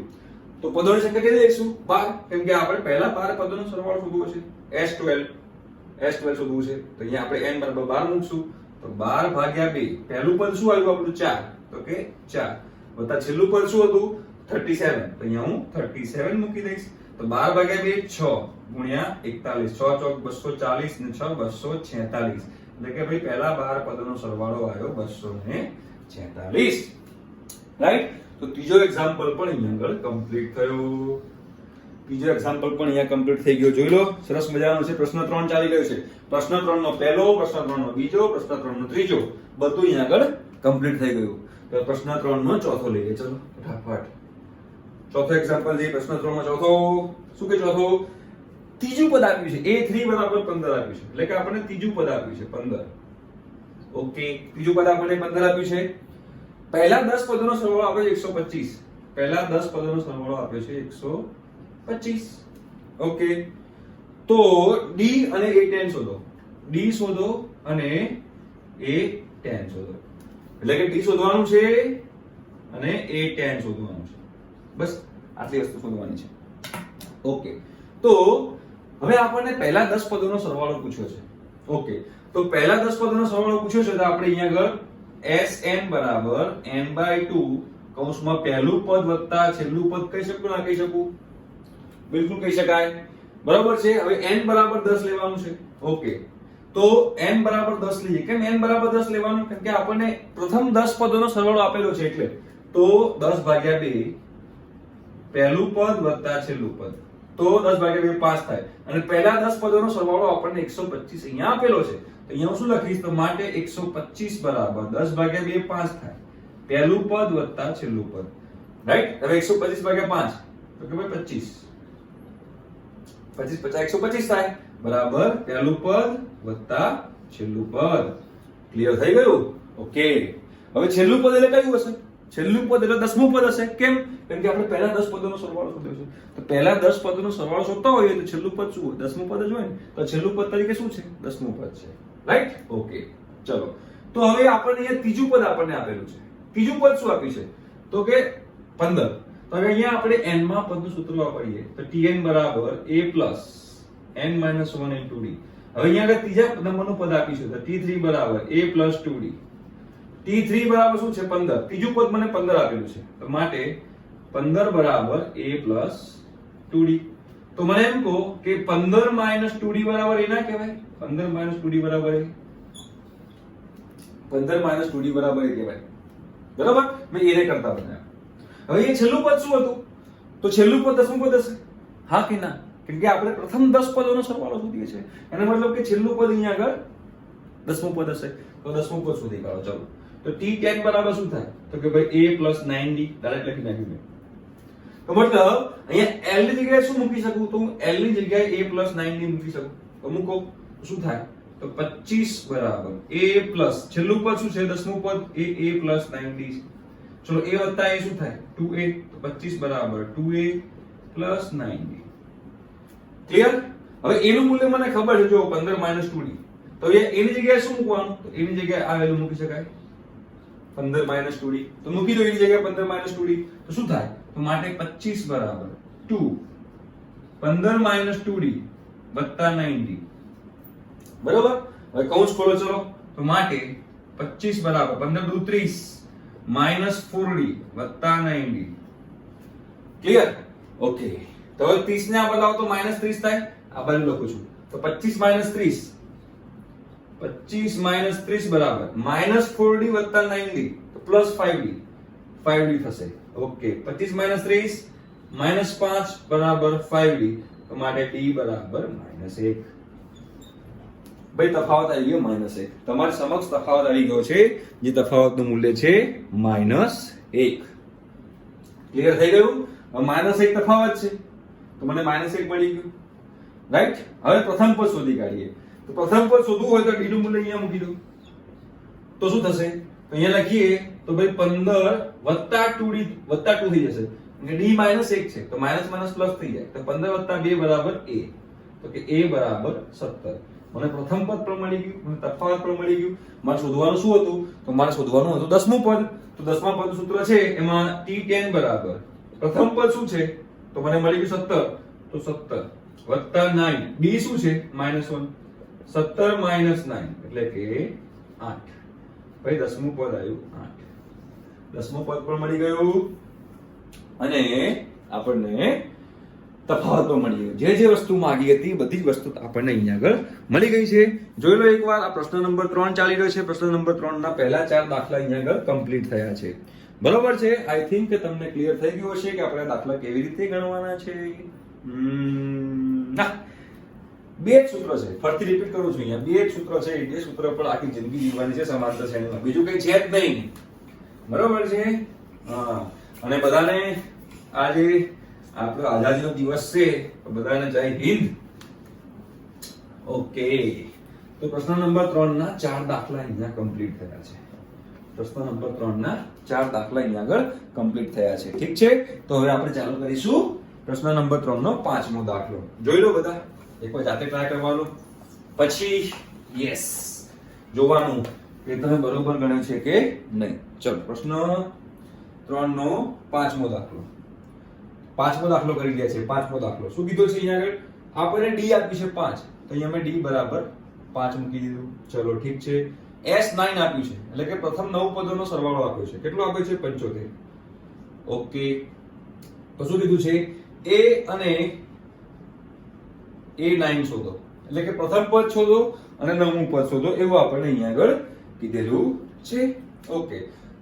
તો પદોની સંખ્યા કેટલી લઈશું? 12. કેમ કે આપણે પહેલા 12 પદોનો સરવાળો શોધવો છે. s12 શોધવું છે. તો અહીંયા આપણે n બરાબર 12 મૂકશું. તો 12 ભાગ્યા 2. પહેલું પદ શું આવ્યું આપણું? 4. તો કે 4 વત્તા છેલ્લું પદ શું હતું? 37. તો અહીંયા હું 37 મૂકી દઈશ. તો 12 ભાગ્યા 2 6 ગુણ્યા 41. 6 ચોક 240 ને 6 246. એટલે કે ભાઈ પહેલા 12 પદોનો સરવાળો આવ્યો 246. રાઈટ? તો ત્રીજો એક્ઝામ્પલ પણ અહીંયા આગળ કમ્પ્લીટ થયો. ત્રીજો એક્ઝામ્પલ પણ અહીંયા કમ્પ્લીટ થઈ ગયો. જોઈ લો. સરસ મજાનો છે. પ્રશ્ન 3 ચાલી રહ્યો છે. પ્રશ્ન 3 નો પહેલો, પ્રશ્ન 3 નો બીજો, પ્રશ્ન 3 નો ત્રીજો બધું અહીંયા આગળ કમ્પ્લીટ થઈ ગયું. તો પ્રશ્ન 3 નો ચોથો લઈએ. ચલો ફટાફટ. ચોથો એક્ઝામ્પલ છે. પ્રશ્ન 3 માં ચોથો શું કે ચોથો ત્રીજું પદ આપ્યું છે. a3 બરાબર 15 આપ્યું છે. એટલે કે આપણને ત્રીજું પદ આપ્યું છે 15. ઓકે. ત્રીજું પદ આપણને 15 આપ્યું છે. પહેલા 10 પદોનો સરવાળો આપ્યો છે 125. પહેલા 10 પદોનો સરવાળો આપ્યો છે 125. ઓકે. તો d અને a10 શોધો. d શોધો અને a10 શોધો. એટલે કે d શોધવાનું છે અને a10 શોધવાનું છે. બસ આટલી વસ્તુ શોધવાની છે. ઓકે. તો હવે આપણને પહેલા 10 પદોનો સરવાળો પૂછ્યો છે. ઓકે. તો પહેલા 10 પદોનો સરવાળો પૂછ્યો છે તો આપણે અહીંયા આગળ sn બરાબર n/2 કૌંસમાં પહેલું પદ વત્તા છેલ્લું પદ કહી શકું ના કહી શકું? બિલકુલ કહી શકાય. બરાબર છે. હવે n બરાબર 10 લેવાનું છે. ઓકે. તો n બરાબર 10 લઈએ. કેમ n બરાબર 10 લેવાનું? કેમ કે આપણને પ્રથમ 10 પદોનો સરવાળો આપેલો છે એટલે. તો 10 ભાગ્યા 2 પહેલું પદ વત્તા છેલ્લું પદ. તો 10 ભાગ્યા 2 5 થાય. અને પહેલા 10 પદોનો સરવાળો આપણને 125 અહીંયા આપેલો છે. તો અહીંયા હું શું લખીશ? તો માટે 125 બરાબર 10 ભાગ્યા 2 5 થાય. પહેલું પદ વત્તા છેલ્લું પદ. રાઈટ? હવે 125 ભાગ્યા 5 તો કે ભાઈ 25. 25 50 125 થાય બરાબર પહેલું પદ વત્તા છેલ્લું પદ. ક્લિયર થઈ ગયું? ઓકે. હવે છેલ્લું પદ એટલે કયું હશે? છેલ્લું પદ એટલે 10મું પદ હશે. કેમ? કેમ કે આપણે પહેલા 10 પદોનો સરવાળો શોધ્યો છે. તો પહેલા 10 પદોનો સરવાળો શોધતા હોઈએ તો છેલ્લું પદ શું હોય? 10મું પદ જ હોય ને. તો છેલ્લું પદ તરીકે શું છે? 10મું પદ છે. રાઈટ? ઓકે. ચલો. તો હવે આપણને અહીંયા ત્રીજું પદ આપણને આપેલું છે. ત્રીજું પદ શું આપ્યું છે? તો કે 15. તો હવે અહીંયા આપણે n માં પદનું સૂત્ર વાપરીએ તો tn બરાબર a plus n minus 1 into d. હવે અહીંયા આગળ ત્રીજા નંબરનું પદ આપ્યું છે તો t3 બરાબર a plus 2d. t3 બરાબર શું છે? 15. ત્રીજું પદ મને 15 આપેલું છે તો માટે 15 બરાબર a plus 2d. તો મને એમ કહો કે 15 minus 2d બરાબર એ ના કહેવાય? 15 minus 2d બરાબર એ 15 minus 2d બરાબર એ કહેવાય. બરાબર? મેં એને કરતા બનાવ્યા. હવે એ છેલ્લું પદ શું હતું? તો છેલ્લું પદ 10મું પદ હશે. હા કે ના? કેમ કે આપણે પ્રથમ 10 પદોનો સરવાળો શોધીએ છીએ. એનો મતલબ કે છેલ્લું પદ અહીંયા આગળ 10મું પદ હશે. તો 10મું પદ શોધી કાઢો. ચાલો. તો t10 બરાબર શું થાય? તો કે ભાઈ a plus 9d ડાયરેક્ટ લખી નાખ્યું મેં. તો મતલબ અહીંયા l ની જગ્યાએ શું મૂકી શકું? તો હું l ની જગ્યાએ a plus 9d મૂકી શકું. તો મૂકો શું થાય? તો 25 બરાબર a plus છેલ્લું પદ શું છે? 10મું પદ a plus 9d. ચલો a વત્તા a શું થાય? 2a. તો 25 બરાબર 2a plus 9d. ક્લિયર? હવે a નું મૂલ્ય મને ખબર છે. જો 15 minus 2d. તો એ a ની જગ્યાએ શું મૂકવાનું? તો a ની જગ્યાએ આ વેલ્યુ મૂકી શકાય 15 minus 2d. તો મૂકી દો એની જગ્યાએ 15 minus 2d. તો શું થાય? તો માટે 25 બરાબર 2 15 minus 2d વત્તા 9d. બરાબર? હવે કૌંસ ખોલો. ચલો. તો માટે 25 બરાબર 15 દુ 30 minus 4d વત્તા 9d. ક્લિયર? ઓકે. તો હવે 30 ને આ બદલાવો તો minus 30 થાય. આ બાજુ લખું છું. તો 25 minus 30 25 minus 30 બરાબર minus 4d વત્તા 9d તો plus 5d 5d થશે. ઓકે. 25 minus 30 minus 5 બરાબર 5d તો માટે d બરાબર -1. ભાઈ તફાવત આવી ગયો -1. તમારી સમક્ષ તફાવત આવી ગયો છે. જે તફાવતનું મૂલ્ય છે -1. ક્લિયર થઈ ગયું? હવે -1 તફાવત છે તો મને -1 મળી ગયું. રાઈટ? હવે પ્રથમ પદ શોધી કાઢીએ. તો પ્રથમ પદ શોધવું હોય તો d નું મૂલ્ય અહીંયા મૂકી દો. તો શું થશે? તો અહીંયા લખીએ તો ભાઈ 15 વત્તા 2d વત્તા 2 થઈ જશે. એટલે d -1 છે તો માઈનસ માઈનસ પ્લસ થઈ જાય. તો 15 વત્તા 2 બરાબર a. તો કે a બરાબર 17. મને પ્રથમ પદ પણ મળી ગયું, મને તફાવત પણ મળી ગયું. મારે શોધવાનું શું હતું? તો મારે શોધવાનું હતું 10મું પદ. તો 10મા પદનું સૂત્ર છે એમાં t10 બરાબર પ્રથમ પદ શું છે? તો મને મળી ગયું 17. તો 17 વત્તા 9 b શું છે? -1. 17 minus 9 એટલે કે 8. ભાઈ 10મું પદ આવ્યું 8. 10મું પદ પણ મળી ગયું અને આપણને તફાવત પણ મળી ગયો. જે વસ્તુ માંગી હતી બધી જ વસ્તુ આપણને અહીંયા આગળ મળી ગઈ છે. જોઈ લો એકવાર. આ પ્રશ્ન નંબર 3 ચાલી રહ્યો છે. પ્રશ્ન નંબર 3 ના પહેલા 4 દાખલા અહીંયા આગળ કમ્પ્લીટ થયા છે. બરોબર છે? આઈ થિંક કે તમને ક્લિયર થઈ ગયું હશે કે આપણે દાખલા કેવી રીતે ગણવાના છે. ના, બે જ સૂત્ર છે. ફરીથી રિપીટ કરું છું. અહીંયા બે જ સૂત્ર છે. એ સૂત્ર પર આખી જિંદગી જીવવાની છે સમાંતર શ્રેણીમાં. બીજું કઈ છે જ નહીં. બરોબર છે? હા. અને બધાને આજે આપણો આઝાદીનો દિવસ છે તો બધાને જય હિન્દ. ઓકે. તો પ્રશ્ન નંબર 3 ના 4 દાખલા અહીંયા કમ્પ્લીટ થયા છે. પ્રશ્ન નંબર 3 ના 4 દાખલા અહીંયા આગળ કમ્પ્લીટ થયા છે. ઠીક છે? તો હવે આપણે ચાલુ કરીશું પ્રશ્ન નંબર 3 નો 5મો દાખલો. જોઈ લો બધા. એકવાર જાતે ટ્રાય કરવાનો, પછી યસ જોવાનું કે તમે બરોબર ગણ્યું છે કે નહીં. ચલો પ્રશ્ન 3 નો 5મો દાખલો. 5મો દાખલો કરી ગયા છે. 5મો દાખલો શું કીધો છે અહીંયા આગળ? આપણને d આપી છે 5 તો અહીંયા મેં d બરાબર 5 મૂકી દીધું. ચલો ઠીક છે. s 9 આપ્યું છે એટલે કે પ્રથમ 9 પદોનો સરવાળો આપ્યો છે. કેટલો આપ્યો છે? 75. ઓકે. તો શું કીધું છે? a અને a9 શોધો એટલે કે પ્રથમ પદ શોધો અને 9મું પદ શોધો એવું આપણને અહીંયા આગળ કીધેલું છે. ઓકે.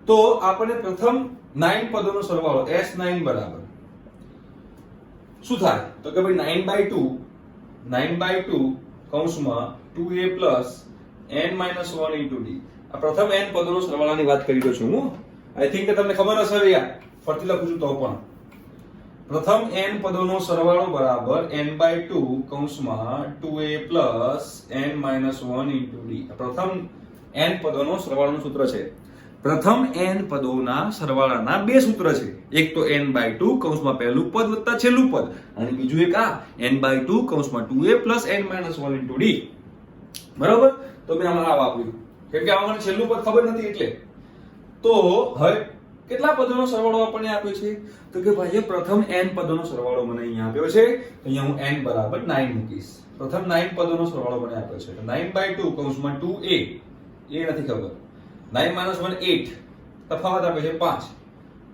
તો આપણે પ્રથમ 9 પદોનો સરવાળો s9 બરાબર શું થાય? તો કે ભાઈ 9/2 કૌંસમાં 2a plus n minus 1 into d. આ પ્રથમ n પદોનો સરવાળાની વાત કરી રહ્યો છું હું. આઈ થિંક કે તમને ખબર હશે યાર ફરીથી લખું છું તો પણ પ્રથમ n પદોનો સરવાળો બરાબર n/2 કૌંસમાં 2a plus n minus 1 into d. પ્રથમ n પદોનો સરવાળાનું સૂત્ર છે. પ્રથમ n પદોના સરવાળાના બે સૂત્ર છે. એક તો n/2 કૌંસમાં પહેલું પદ વત્તા છેલ્લું પદ, અને બીજું એક આ n/2 કૌંસમાં 2a plus n minus 1 into d. બરાબર? તો મેં આમાં આ વાપર્યું કેમ કે આમાં મને છેલ્લું પદ ખબર નથી એટલે. તો હવે કેટલા પદોનો સરવાળો આપણને આપ્યો છે? તો કે ભાઈ પ્રથમ n પદોનો સરવાળો મને અહીંયા આપ્યો છે. તો અહીંયા હું n બરાબર 9 મૂકીશ. પ્રથમ 9 પદોનો સરવાળો મને આપ્યો છે. તો 9/2 કૌંસમાં 2a એ નથી ખબર. 9 માઇનસ 1 8 તફાવત આપે છે 5.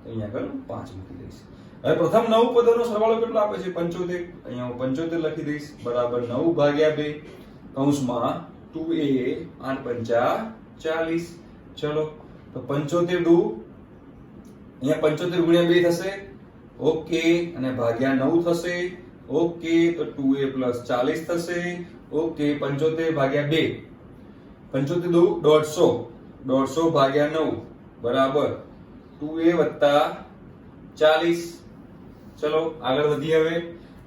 તો અહીંયા આગળ 5 મૂકી દઈશ. હવે પ્રથમ 9 પદોનો સરવાળો કેટલો આપે છે? 75. અહીંયા હું 75 લખી દઈશ બરાબર 9/2 કૌંસમાં 2a 8 × 40. ચલો તો 75 દુ અહીંયા 75 ગુણ્યા 2 થશે. ઓકે, અને ભાગ્યા 9 થશે. ઓકે, તો 2a પ્લસ 40 થશે. ઓકે, 75 ભાગ્યા 2 75 દુ 150. 150 ભાગ્યા 9 બરાબર 2a વત્તા 40. ચલો આગળ વધીએ. હવે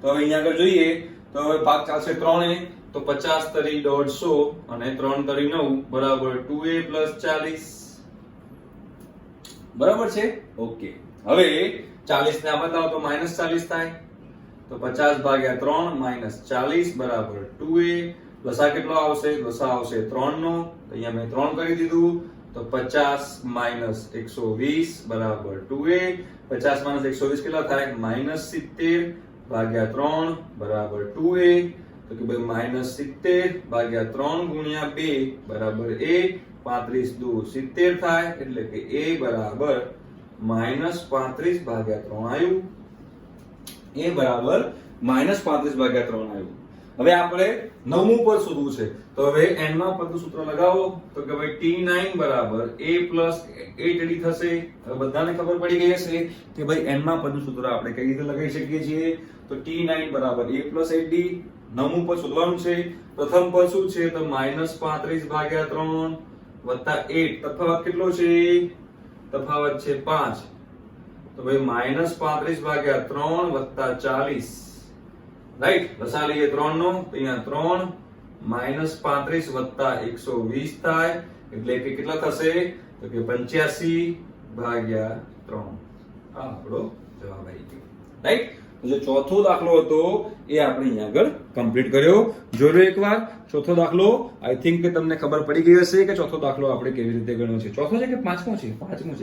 તો હવે અહીંયા આગળ જોઈએ તો હવે ભાગ ચાલશે 3 તો 50 તરી 150 અને 3 તરી 9 બરાબર 2a પ્લસ 40. બરાબર છે? ઓકે, હવે 40 ને આ બતાવો તો માઈનસ 40 થાય. તો 50 ભાગ્યા 3 માઈનસ 40 બરાબર 2a. લસા કેટલો આવશે? લસા આવશે 3 નો. તો અહીંયા મેં 3 કરી દીધું. તો 50 માઈનસ 120 બરાબર 2a. 50 માઈનસ 120 કેટલા થાય? માઈનસ 70 ભાગ્યા 3 બરાબર 2a. તો કે ભાઈ માઈનસ 70 ભાગ્યા 3 ગુણ્યા 2 બરાબર a. 35 દુ 70 થાય એટલે કે a બરાબર માઈનસ 35 ભાગ્યા 3 આવ્યું. a બરાબર માઈનસ 35 ભાગ્યા 3 આવ્યું. હવે આપણે નવમું પદ શોધવું છે. તો હવે n માં પદનું સૂત્ર લગાવો. તો કે ભાઈ t9 બરાબર a પ્લસ 8d થશે. હવે બધાને ખબર પડી ગઈ હશે કે ભાઈ n માં પદનું સૂત્ર આપણે કઈ રીતે લગાવી શકીએ છીએ. તો t9 બરાબર a પ્લસ 8d. નવમું પદ શોધવાનું છે. પ્રથમ પદ શું છે? તો માઈનસ 35 ભાગ્યા 3 વત્તા 8. તફાવત કેટલો છે? તફાવત છે 5. તો ભાઈ માઈનસ 35 ભાગ્યા 3 વત્તા 40. રાઈટ? લસા લઈએ 3 નો. તો અહીંયા 3 માઈનસ 35 વત્તા 120 થાય એટલે કે કેટલા થશે? તો કે 85 ભાગ્યા 3. આ આપણો જવાબ આવી ગયો. રાઈટ? જે ચોથો દાખલો હતો એ આપણે અહીંયા આગળ કમ્પ્લીટ કર્યો. જોઈ લો એકવાર ચોથો દાખલો. આઈ થિંક કે તમને ખબર પડી ગઈ હશે કે ચોથો દાખલો આપણે કેવી રીતે ગણ્યો છે. ચોથો છે કે પાંચમો છે? પાંચમો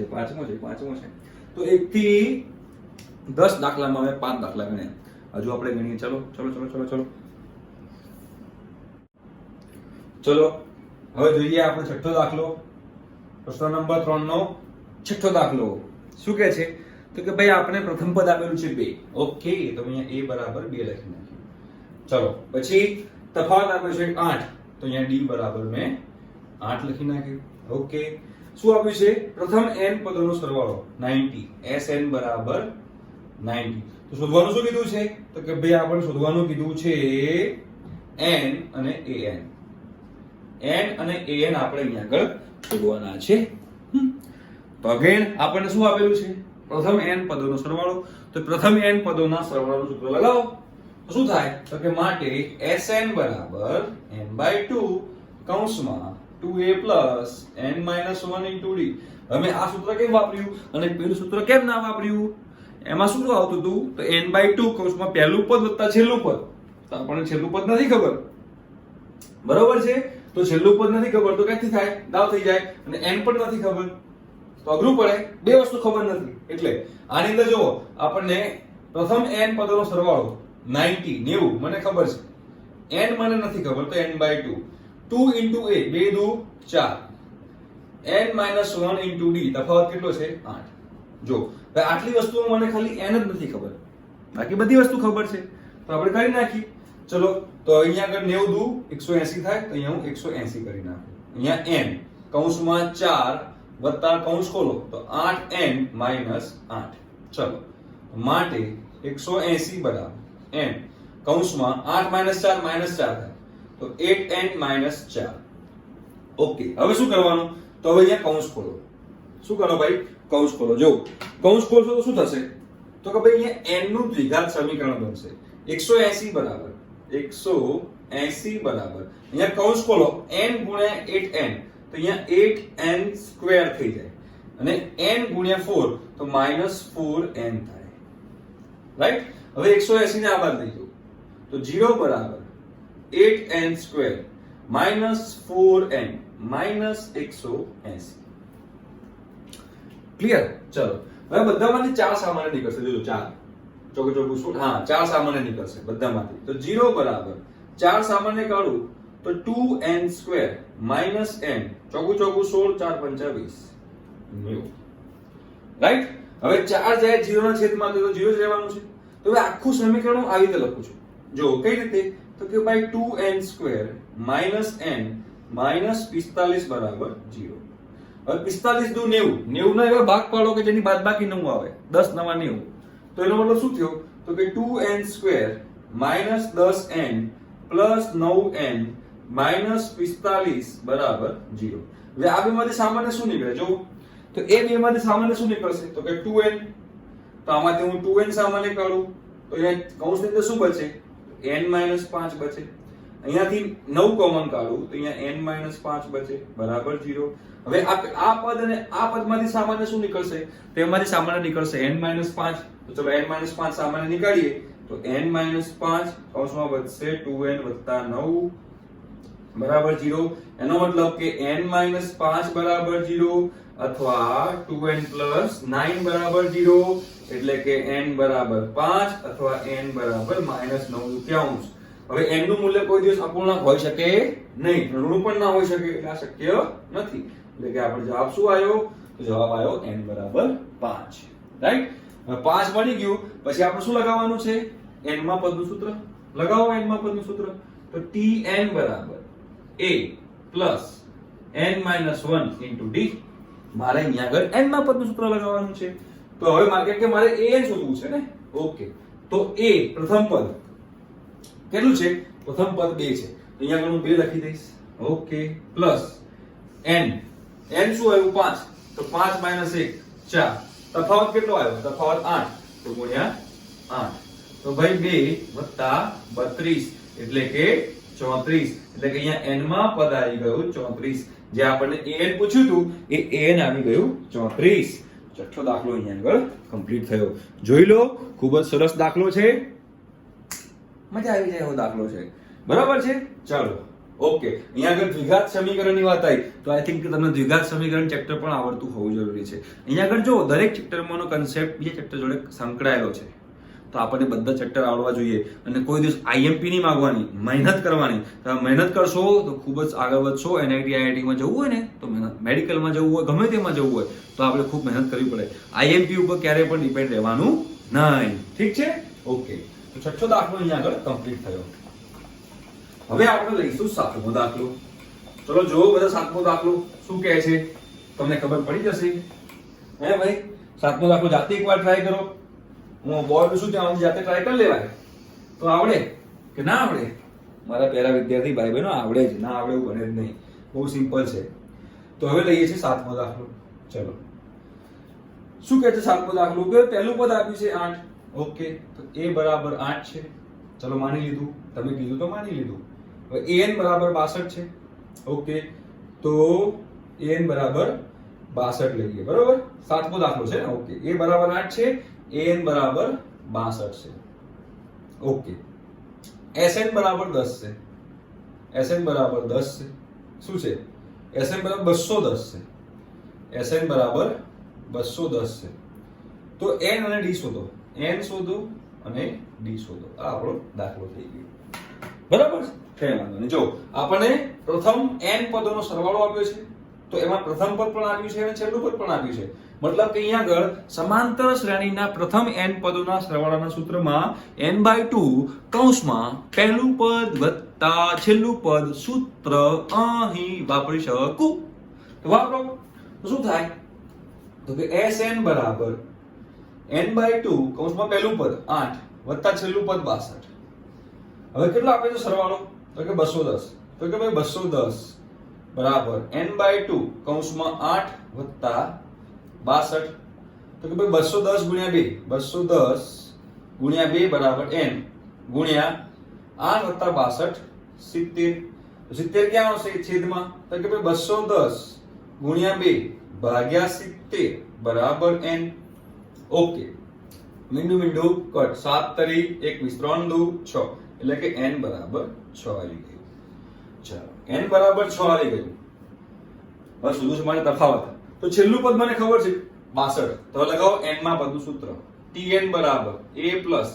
છે. તો 1 થી 10 દાખલામાં અમે 5 દાખલા ગણ્યા. હજુ આપણે ગણીએ. ચલો હવે જોઈએ આપણે છઠ્ઠો દાખલો. પ્રશ્ન નંબર 3 નો છઠ્ઠો દાખલો શું કહે છે? તો કે ભાઈ આપણે પ્રથમ પદ આપેલું છે 2. ઓકે, તો અહીંયા a બરાબર 2 લખી નાખ્યું. ચલો પછી તફાવત આપ્યો છે 8. તો અહીંયા d બરાબર મેં 8 લખી નાખ્યું. ઓકે, શું આપ્યું છે? પ્રથમ n પદોનો સરવાળો 90. sn બરાબર 90. તો શોધવાનું શું કીધું છે? તો કે ભાઈ આપણે શોધવાનું કીધું છે n અને an. n અને an આપણે અહીંયા આગળ શોધવાના છે. તો અગેન આપણને શું આપેલું છે? પ્રથમ n પદોનો સરવાળો. તો પ્રથમ n પદોના સરવાળાનું સૂત્ર લગાવો. તો શું થાય? તો કે માટે sn બરાબર n/2 કૌંસમાં 2a plus n minus 1 into d. હવે આ સૂત્ર કેમ વાપર્યું અને પેલું સૂત્ર કેમ ના વાપર્યું? એમાં શું આવતું હતું? તો n/2 કૌંસમાં પહેલું પદ વત્તા છેલ્લું પદ. તો આપણને છેલ્લું પદ નથી ખબર. બરોબર છે? તો છેલ્લું પદ નથી ખબર તો ક્યાંથી થાય? દાવ થઈ જાય. અને n પણ નથી ખબર તો અઘરું પડે. બે વસ્તુ ખબર નથી એટલે આની અંદર જો આપણને પ્રથમ n પદોનો સરવાળો 90 મને ખબર છે. n મને નથી ખબર તો n/2. 2 into a 2 દુ 4. n minus 1 into d તફાવત કેટલો છે? 8. જો ભાઈ આટલી વસ્તુઓ મને ખાલી n જ નથી ખબર. બાકી બધી વસ્તુ ખબર છે. તો આપણે કરી નાખી. ચલો તો અહીંયા આગળ 90 દુ 180 થાય તો અહીંયા હું 180 કરી નાખું. અહીંયા n કૌંસમાં 4 વત્તા કૌંસ ખોલો તો 8n minus 8. ચલો માટે 180 બરાબર n કૌંસમાં 8 minus 4 minus 4 થાય તો 8n minus 4. ઓકે, હવે શું કરવાનું? તો હવે અહીંયા કૌંસ ખોલો. શું કરો ભાઈ? કૌંસ ખોલો. જો કૌંસ ખોલશો તો શું થશે? તો કે ભાઈ અહીંયા n નું દ્વિઘાત સમીકરણ બનશે. 180 બરાબર 180 બરાબર અહીંયા કૌંસ ખોલો n ગુણ્યા 8n તો અહીંયા 8n સ્ક્વેર થઈ જાય અને n ગુણ્યા 4 તો -4n થાય. રાઈટ? હવે 180 ને આ બાદ લઈ જાઓ તો 0 બરાબર 8n સ્ક્વેર -4n -180. ક્લિયર? ચલો હવે બધામાંથી 4 સામાન્ય નીકળશે. જોજો 4 ચોકે ચોકું 16 હા 4 સામાન્ય નીકળશે બધામાંથી. તો 0 બરાબર 4 સામાન્ય કાઢું તો 2n સ્ક્વેર -n ચોકું ચોકું 16 4 25 90. રાઈટ? હવે 4 જાય 0 ના છેદમાં તો 0 જ રહેવાનું છે. તો હવે આખું સમીકરણ હું આવી રીતે લખું છું. જો કઈ રીતે? તો કે ભાઈ 2n સ્ક્વેર n -45 બરાબર 0. હવે 45 દુ 90 90 ના એવા ભાગ પાડો કે જેની બાદબાકી 9 આવે 10 નવા 90 તો એનો મતલબ શું થયો? તો કે 2n સ્ક્વેર -10n + 9n -45 બરાબર 0. હવે આ બેમાંથી સામાન્ય શું નીકળે? જો તો એ બેમાંથી સામાન્ય શું નીકળશે? તો કે 2n. તો આમાંથી હું 2n સામાન્ય કાઢું તો અહીંયા કૌંસની અંદર શું બચે? n -5 બચે. અહીંયાથી 9 કોમન કાઢું તો અહીંયા n -5 બચે બરાબર 0. હવે આ પદ અને આ પદમાંથી સામાન્ય શું નીકળશે? તો એમાંથી સામાન્ય નીકળશે n -5. તો ચલો n -5 સામાન્ય નીકાળીએ તો n -5 કૌંસમાં વધશે 2n + 9 બરાબર 0. એનો મતલબ કે n -5 બરાબર 0 અથવા 2n + 9 બરાબર 0 એટલે કે n બરાબર 5 અથવા n બરાબર -9. હવે n નું મૂલ્ય કોઈ દિવસ અપૂર્ણાંક હોઈ શકે નહીં, ઋણ પણ ના હોઈ શકે એટલે આ શક્ય નથી. એટલે કે આપણો જવાબ શું આવ્યો? તો જવાબ આવ્યો n બરાબર 5. રાઈટ? હવે 5 મળી ગયું પછી આપણે શું લગાવવાનું છે? n માં પદનું સૂત્ર લગાવો. n માં પદનું સૂત્ર તો tn બરાબર a + n - 1 * d. મારે અહીંયા આગળ n માં પદનું સૂત્ર લગાવવાનું છે. તો હવે મારે કે મારે an શોધવું છે ને. ઓકે તો a પ્રથમ પદ કેટલું છે? પ્રથમ પદ 2 છે. અહીંયા આગળ હું 2 લખી દઈશ. ઓકે પ્લસ n શું આવ્યું? 5. તો 5 - 1 4. તફાવત કેટલો આવ્યો? તફાવત 8 તો ગુણ્યા 8. તો ભાઈ 2 + 32 એટલે કે 34. એટલે કે અહીંયા n માં પદ આવી ગયું 34. જે આપણને an પૂછ્યું હતું એ an આવી ગયું 34. છઠ્ઠો દાખલો અહીંયા આગળ કમ્પ્લીટ થયો. જોઈ લો ખૂબ જ સરસ દાખલો છે. મજા આવી જાય એવો દાખલો છે. બરાબર છે? ચાલો ઓકે. અહીંયા આગળ દ્વિઘાત સમીકરણની વાત આવી તો આઈ થિંક તમને દ્વિઘાત સમીકરણ ચેપ્ટર પણ આવડતું હોવું જરૂરી છે. અહીંયા આગળ જો દરેક ચેપ્ટરમાંનો કન્સેપ્ટ બીજા ચેપ્ટર જોડે સંકળાયેલો છે તો આપણને બધા ચેપ્ટર આવડવા જોઈએ. અને કોઈ દિવસ IMP નહીં માંગવાની, મહેનત કરવાની. તમે મહેનત કરશો તો ખૂબ જ આગળ વધશો. NIT IIT માં જવું હોય ને તો મહેનત, મેડિકલમાં જવું હોય, ગમે તેમાં જવું હોય તો આપણે ખૂબ મહેનત કરવી પડે. IMP ઉપર ક્યારેય પણ ડિપેન્ડ રહેવાનું નહીં. ઠીક છે? ઓકે. તો છઠ્ઠો દાખલો અહીંયા આગળ કમ્પ્લીટ થયો. હવે આપણે લઈશું સાતમો દાખલો. ચલો જો બધા સાતમો દાખલો શું કહે છે તમને ખબર પડી જશે. હે ભાઈ સાતમો દાખલો જાતે એકવાર ટ્રાય કરો. હું બોર્ડ શું ત્યાં જાતે ટ્રાય કરી લેવાય તો આવડે કે ના આવડે? મારા પહેલા વિદ્યાર્થી ભાઈ બહેનો આવડે જ, ના આવડે એવું બને જ નહીં. બહુ સિમ્પલ છે. તો હવે લઈએ છીએ સાતમો દાખલો. ચલો શું કહે છે સાતમો દાખલો? કે પહેલું પદ આપ્યું છે 8. ઓકે તો a બરાબર 8 છે. ચલો માની લીધું, તમે કીધું તો માની લીધું. હવે an બરાબર 62 છે. ઓકે તો an બરાબર 62 લઈએ. બરાબર? સાતમો દાખલો છે ને. ઓકે a બરાબર 8 છે, an બરાબર 62 છે. ઓકે sn બરાબર 10 છે. sn બરાબર 10 છે. શું છે? sn બરાબર 210 છે. sn બરાબર 210 છે. તો n અને d શોધો. n શોધો અને d શોધો. આ આપણો દાખલો થઈ ગયો. બરાબર છે? કઈ વાંધો નહીં. જો આપણને પ્રથમ n પદોનો સરવાળો આપ્યો છે તો એમાં પ્રથમ પદ પણ આપ્યું છે અને છેલ્લું પદ પણ આપ્યું છે. મતલબ કે અહીંયા આગળ સમાંતર શ્રેણીના પ્રથમ n પદોના સરવાળાના સૂત્રમાં n/2 કૌંસમાં પહેલું પદ વત્તા છેલ્લું પદ સૂત્ર અહીં વાપરી શકું. તો વાપરો તો શું થાય? તો કે sn બરાબર n/2 કૌંસમાં પહેલું પદ 8 વત્તા છેલ્લું પદ 62. હવે કેટલો આપે છે સરવાળો? તો કે 210. તો કે ભાઈ 210 બરાબર n/2 કૌંસમાં 8 વત્તા 62 તો કે ભાઈ 210 ગુણ્યા 2 210 ગુણ્યા 2 બરાબર n ગુણ્યા 8 વત્તા 62 70 તો 70 ક્યાં આવશે છેદમાં તો કે ભાઈ 210 ગુણ્યા 2 ભાગ્યા 70 બરાબર n ઓકે મીંડું મીંડું કટ 7 તરી 21 3 દુ 6 એટલે કે n બરાબર 6 આવી ગયું ચાલો n બરાબર 6 આવી ગયું હવે શું છે મારે તફાવત તો છેલ્લું પદ મને ખબર છે 62 તો લગાવો n માં પદનું સૂત્ર tn બરાબર a plus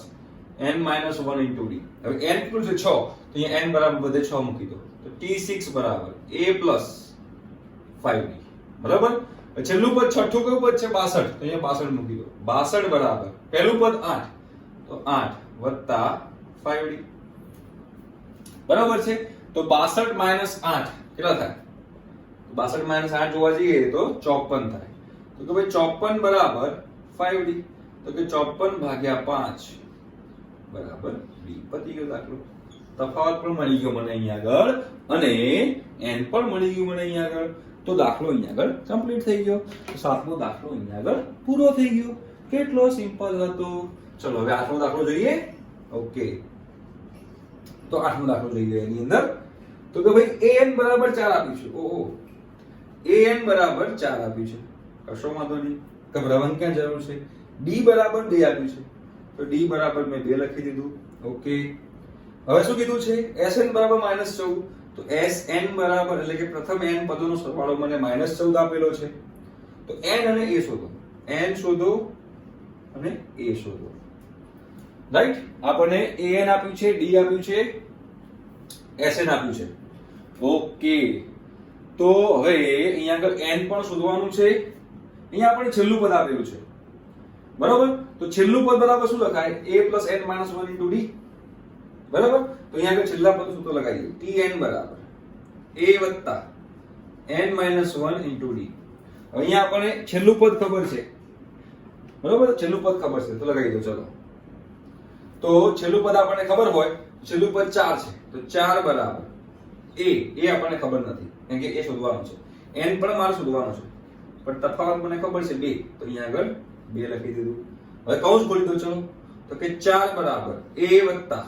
n minus 1 into d હવે n કેટલું છે 6 તો અહીંયા n બરાબર બધે 6 મૂકી દો તો t6 બરાબર a plus 5d બરાબર છેલ્લું પદ છઠ્ઠું કયું પદ છે 62 તો અહીંયા 62 મૂકી દો 62 બરાબર પહેલું પદ 8 તો 8 વત્તા 5d બરાબર છે તો 62 minus 8 કેટલા થાય 62 minus 8 જોવા જઈએ તો 54 થાય તો કે ભાઈ 54 બરાબર 5d તો કે 54 ભાગ્યા 5 બરાબર d પતી ગયો દાખલો તફાવત પણ મળી ગયો મને અહીંયા આગળ અને n પણ મળી ગયું મને અહીંયા આગળ તો દાખલો અહીંયા આગળ કમ્પ્લીટ થઈ ગયો તો સાતમો દાખલો અહીંયા આગળ પૂરો થઈ ગયો કેટલો સિમ્પલ હતો ચલો હવે આઠમો દાખલો જોઈએ ઓકે તો આઠમો દાખલો જોઈએ એની અંદર તો કે ભાઈ an બરાબર 4 આપ્યું છે ઓહો an બરાબર 4 આપ્યું છે કશો વાંધો નહીં ગભરાવાની ક્યાં જરૂર છે d બરાબર 2 આપ્યું છે તો d બરાબર મેં 2 લખી દીધું ઓકે હવે શું કીધું છે sn બરાબર -14 તો sn બરાબર એટલે કે પ્રથમ n પદોનો સરવાળો મને -14 આપેલો છે તો n અને a શોધો n શોધો અને a શોધો રાઈટ આપણને an આપ્યું છે d આપ્યું છે sn આપ્યું છે ઓકે તો હવે અહીંયા આગળ n પણ શોધવાનું છે અહીંયા આપણે છેલ્લું પદ આપેલું છે બરાબર તો છેલ્લું પદ બરાબર શું લખાય a plus n minus 1 into d બરાબર તો અહીંયા આગળ છેલ્લા પદ સૂત્ર લગાવીએ tn બરાબર a વત્તા n minus 1 into d અહીંયા આપણને છેલ્લું પદ ખબર છે બરાબર છેલ્લું પદ ખબર છે તો લગાવી દો ચલો તો છેલ્લું પદ આપણને ખબર હોય છેલ્લું પદ 4 છે તો 4 બરાબર a આપણને ખબર નથી કેમ કે a શોધવાનું છે n પણ મારે શોધવાનું છે પણ તફાવત મને ખબર છે 2 તો અહીંયા આગળ 2 લખી દીધું હવે કૌંસ ખોલી દો ચલો તો કે 4 બરાબર a વત્તા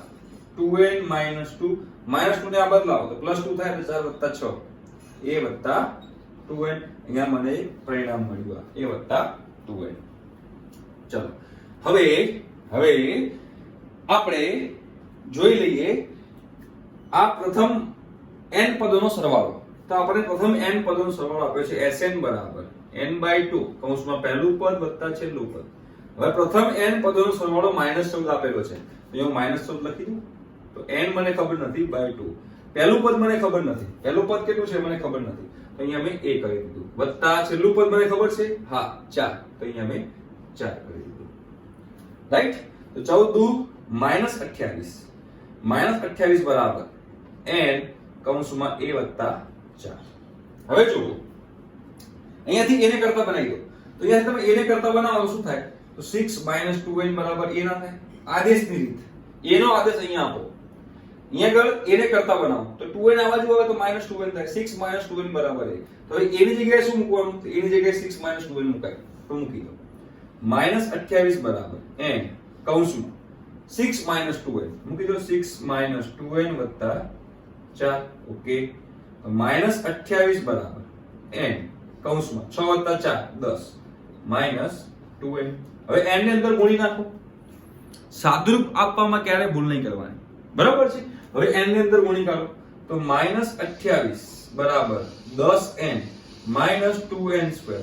2n minus 2 minus 2 ને આ બદલાવો તો plus 2 થાય એટલે 4 વત્તા 6 a વત્તા 2n અહીંયા મને પરિણામ મળ્યું a વત્તા 2n ચલો હવે આપણે જોઈ લઈએ આ પ્રથમ n પદોનો સરવાળો તો આપણે પ્રથમ n પદોનો સરવાળો આપ્યો છે sn બરાબર n/2 કૌંસમાં પહેલું પદ વત્તા છેલ્લું પદ હવે પ્રથમ n પદોનો સરવાળો -14 આપેલો છે તો હું -14 લખી દઉં તો n મને ખબર નથી /2 પહેલું પદ મને ખબર નથી પહેલું પદ કેટલું છે મને ખબર નથી તો અહીંયા મેં a કરી દીધું વત્તા છેલ્લું પદ મને ખબર છે હા 4 તો અહીંયા મેં 4 કરી દીધું રાઈટ તો 14 - 28 બરાબર n કૌંસમાં a વત્તા 4 હવે જુઓ અહીંયાથી a ને કરતા બનાવી દો તો અહીંયા તમે a ને કરતા બનાવો શું થાય તો 6 - 2n બરાબર a ના થાય આદેશની રીત a નો આદેશ અહીંયા આપો અહીંયા આગળ a ને કરતા બનાવો તો 2n આ બાજુ આવે તો -2n થાય 6 - 2n બરાબર a તો હવે a ની જગ્યાએ શું મૂકવાનું તો a ની જગ્યાએ 6 - 2n મુકાય તો મૂકી દો -28 બરાબર n કૌંસમાં 6 - 2n મૂકી દો 6 - 2n વત્તા 4 ઓકે તો -28 બરાબર n કૌંસમાં 6 વત્તા 4 10 -2n હવે n ને અંદર ગુણી નાખો સાદુરૂપ આપવામાં ક્યારે ભૂલ નહીં કરવાની બરાબર છે હવે n ની અંદર ગુણી કાઢો તો -28 બરાબર 10n -2n²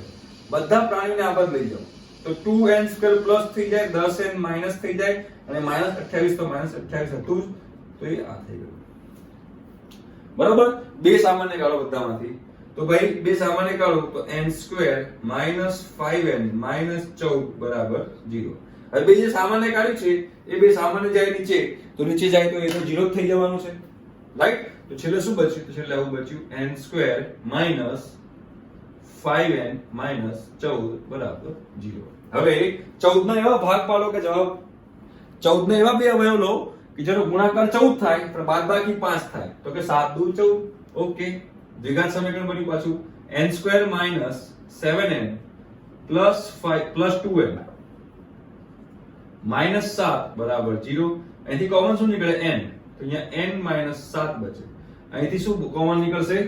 બધા પ્રાણીને આ બાદ લઈ જાઓ તો 2n² પ્લસ થઈ જાય 10n માઈનસ થઈ જાય અને -28 તો -28 હતું જ તો એ આ થઈ ગયું બરાબર બે સામાન્ય કાઢો બધામાંથી તો ભાઈ બે સામાન્ય કાઢો તો n² -5n -14 બરાબર 0 હવે બે જે સામાન્ય કાઢી છે એ બે સામાન્ય જાય નીચે તો નીચે જાય તો એ તો 0 થઈ જવાનું છે રાઈટ તો છેલ્લે શું બચ્યું તો છેલ્લે આવું બચ્યું n² -5n -14 બરાબર 0 હવે 14 ના એવા ભાગ પાડો કે જવાબ 14 ના એવા બે અવયવ લો કે જેનો ગુણાકાર 14 થાય પણ બાદબાકી 5 થાય તો કે 7 દુ 14 ઓકે દ્વિઘાત સમીકરણ બન્યું પાછું n² -7n પ્લસ 2n -7 બરાબર 0. અહીંથી કોમન શું નીકળે n, તો અહીંયા n - 7 બચે. અહીંથી શું કોમન નીકળશે,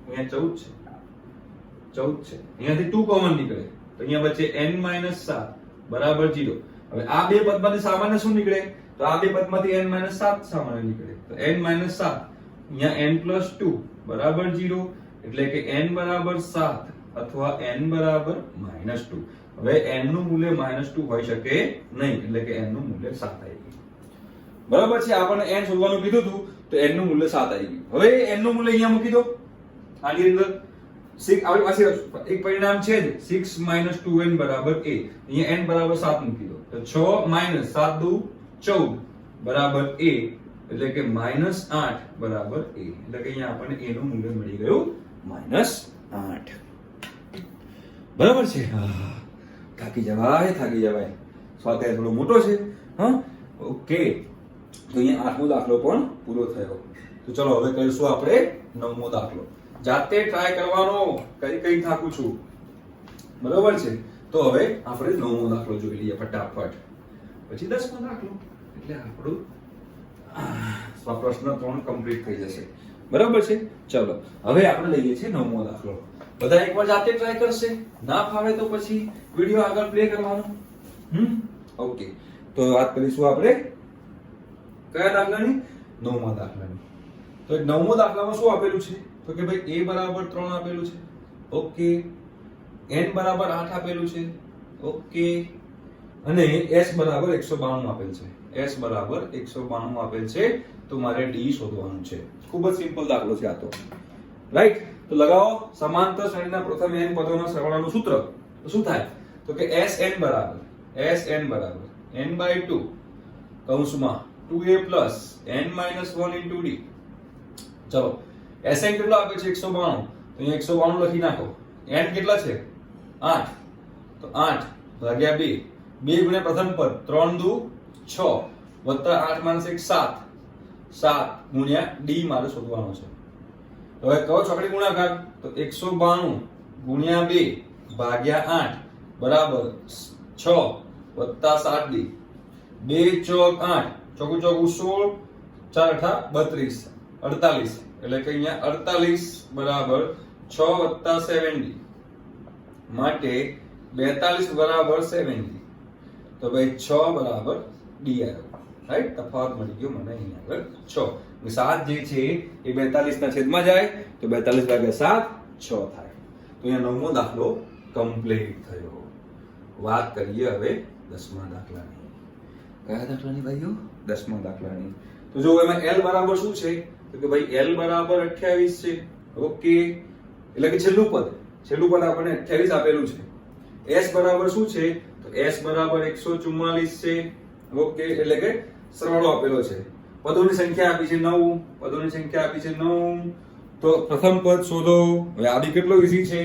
અહીંયા 14 છે. અહીંયાથી 2 કોમન નીકળે તો અહીંયા બચે n - 7 બરાબર 0. હવે આ બે પદમાંથી સામાન્ય શું નીકળે, તો આ બે પદમાંથી n - 7 સામાન્ય નીકળે તો n - 7 અહીંયા n + 2 બરાબર 0. એટલે કે n બરાબર 7 અથવા n બરાબર -2. હવે n નું મૂલ્ય -2 હોઈ શકે નહીં, એટલે કે n નું મૂલ્ય 7 આવી ગયું. બરાબર છે, આપણને n શોધવાનું કીધું હતું તો n નું મૂલ્ય 7 આવી ગયું. હવે n નું મૂલ્ય અહીંયા મૂકી દો. આની અંદર આપણી પાસે એક પરિણામ છે જ 6 - 2n બરાબર a. અહીંયા n બરાબર 7 મૂકી દો તો 6 - 7 × 14 બરાબર a, એટલે કે -8 બરાબર a. એટલે કે અહીંયા આપણને a નું મૂલ્ય મળી ગયું -8. બરાબર છે. થાકી જવાય. સ્વાધ્યાય થોડો મોટો છે. હા, ઓકે. તો અહીંયા 8મો દાખલો પણ પૂરો થયો. તો ચલો હવે કરીશું આપણે 9મો દાખલો. જાતે ટ્રાય કરવાનો, કઈ થાકું છું. બરાબર છે. તો હવે આપણે 9મો દાખલો જોઈ લઈએ ફટાફટ, પછી 10મો દાખલો, એટલે આપણું પ્રશ્ન 3 કમ્પ્લીટ થઈ જશે. બરાબર છે. ચલો હવે આપણે લઈએ છીએ 9મો દાખલો. બધા એકવાર જાતે ટ્રાય કરશે, ના ફાવે તો પછી વિડિયો આગળ પ્લે કરવાનો. ઓકે. તો વાત કરીશું આપણે કયા દાખલાની, 9મા દાખલાની. તો 9મો દાખલામાં શું આપેલું છે, તો કે ભાઈ a બરાબર 3 આપેલું છે. ઓકે. n બરાબર 8 આપેલું છે. ઓકે. અને s બરાબર 192 આપેલ છે. s બરાબર 192 આપેલ છે. તો મારે d શોધવાનું છે. ખૂબ જ સિમ્પલ દાખલો છે આ તો. રાઈટ. તો લગાવો સમાંતર શ્રેણીના પ્રથમ n પદોના સરવાળાનું સૂત્ર. તો શું થાય, તો કે sn બરાબર n/2 કૌંસમાં 2a + n - 1 * d. ચલો sn કેટલો આપે છે 192, તો અહીંયા 192 લખી નાખો. n કેટલા છે 8, તો 8 ભાગ્યા 2, 2 ગુણ્યા પ્રથમ પદ 3 દુ 6 વત્તા 8 - 1 7, 7 ગુણ્યા d મારે શોધવાનો છે. હવે કયો ચોકડી ગુણાકાર, તો 192 ગુણ્યા 2 ભાગ્યા 8 બરાબર 6 વત્તા 7d. 2 ચોક 8, ચોકું 16, 4 × 32, 48. એટલે કે અહીંયા 48 બરાબર 6 વત્તા 7d, માટે 42 બરાબર 7d. તો ભાઈ 6 બરાબર d આવ્યો. રાઈટ. તફાવત મળી ગયો મને અહીંયા આગળ 6. 7 જે છે એ 42 ના છેદમાં જાય તો 42 ભાગ્યા 7 6 થાય. તો અહીંયા 9મો દાખલો કમ્પ્લીટ થયો. વાત કરીએ હવે 10મા દાખલાની. કયા દાખલાની ભાઈઓ, 10મા દાખલાની. તો જો એમાં l બરાબર શું છે, તો કે ભાઈ l બરાબર 28 છે. ઓકે. એટલે કે છેલ્લું પદ આપણને 28 આપેલું છે. s બરાબર શું છે, તો s બરાબર 144 છે. ઓકે. એટલે કે સરવાળો આપેલો છે. પદોની સંખ્યા આપી છે 9. તો પ્રથમ પદ શોધો. હવે આ બી કેટલો ઈઝી છે.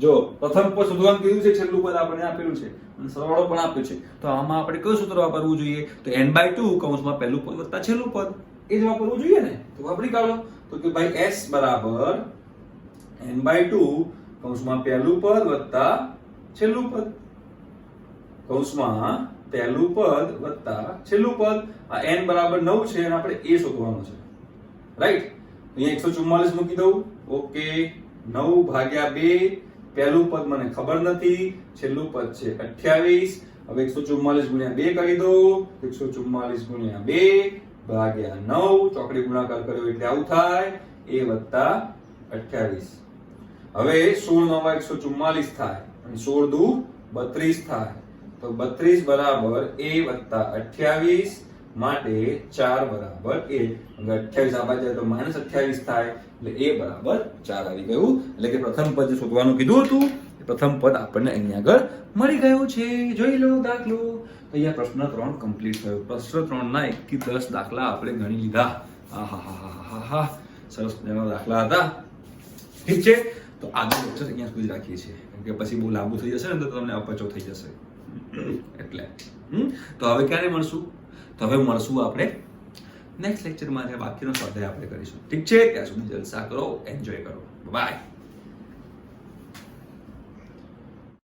જો પ્રથમ પદ શોધવાનું કીધું છે, છેલ્લું પદ આપણને આપેલું છે અને સરવાળો પણ આપ્યો છે. તો આમાં આપણે કયું સૂત્ર વાપરવું જોઈએ, તો n/2 કૌંસમાં પહેલું પદ વત્તા છેલ્લું પદ, એ જ વાપરવું જોઈએ ને. તો વાપરી કાઢો. તો કે ભાઈ s બરાબર n/2 કૌંસમાં પહેલું પદ વત્તા છેલ્લું પદ, કૌંસમાં પહેલું પદ વત્તા છેલ્લું પદ. આ n બરાબર 9 છે અને આપણે a શોધવાનો છે. રાઈટ. અહીંયા 144 મૂકી દઉં. ઓકે. 9 ભાગ્યા 2, પહેલું પદ મને ખબર નથી, છેલ્લું પદ છે 28. હવે 144 ગુણ્યા 2 કરી દો. 144 ગુણ્યા 2 ભાગ્યા 9, ચોકડી ગુણાકાર કર્યો એટલે આવું થાય a વત્તા 28. હવે 16 × 9 144 થાય અને 16 દુ 32 થાય. તો 32 બરાબર a વત્તા 28, માટે 4 બરાબર a. 28 આ બાજુ જાય તો -28 થાય એટલે a બરાબર 4 આવી ગયું. એટલે કે પ્રથમ પદ જે શોધવાનું કીધું હતું એ પ્રથમ પદ આપણને અહીંયા આગળ મળી ગયું છે. જોઈ લો દાખલો. તો અહીંયા પ્રશ્ન 3 કમ્પ્લીટ થયો. પ્રશ્ન 3 ના 1 થી 10 દાખલા આપણે ગણી લીધા. આહાહાહાહા, સરસ મજાના દાખલા હતા. ઠીક છે. તો આજનો લેક્ચર અહીંયા સુધી રાખીએ છીએ, કેમ કે પછી બહુ લાંબુ થઈ જશે ને તો તમને અપચો થઈ જશે. એટલે તો હવે ક્યારે મળશું, તો હવે મળશું આપણે નેક્સ્ટ લેક્ચરમાં. બાકીનો સ્વાધ્યાય આપણે કરીશું. ઠીક છે. ત્યાં સુધી જલસા કરો, એન્જોય કરો. બાય.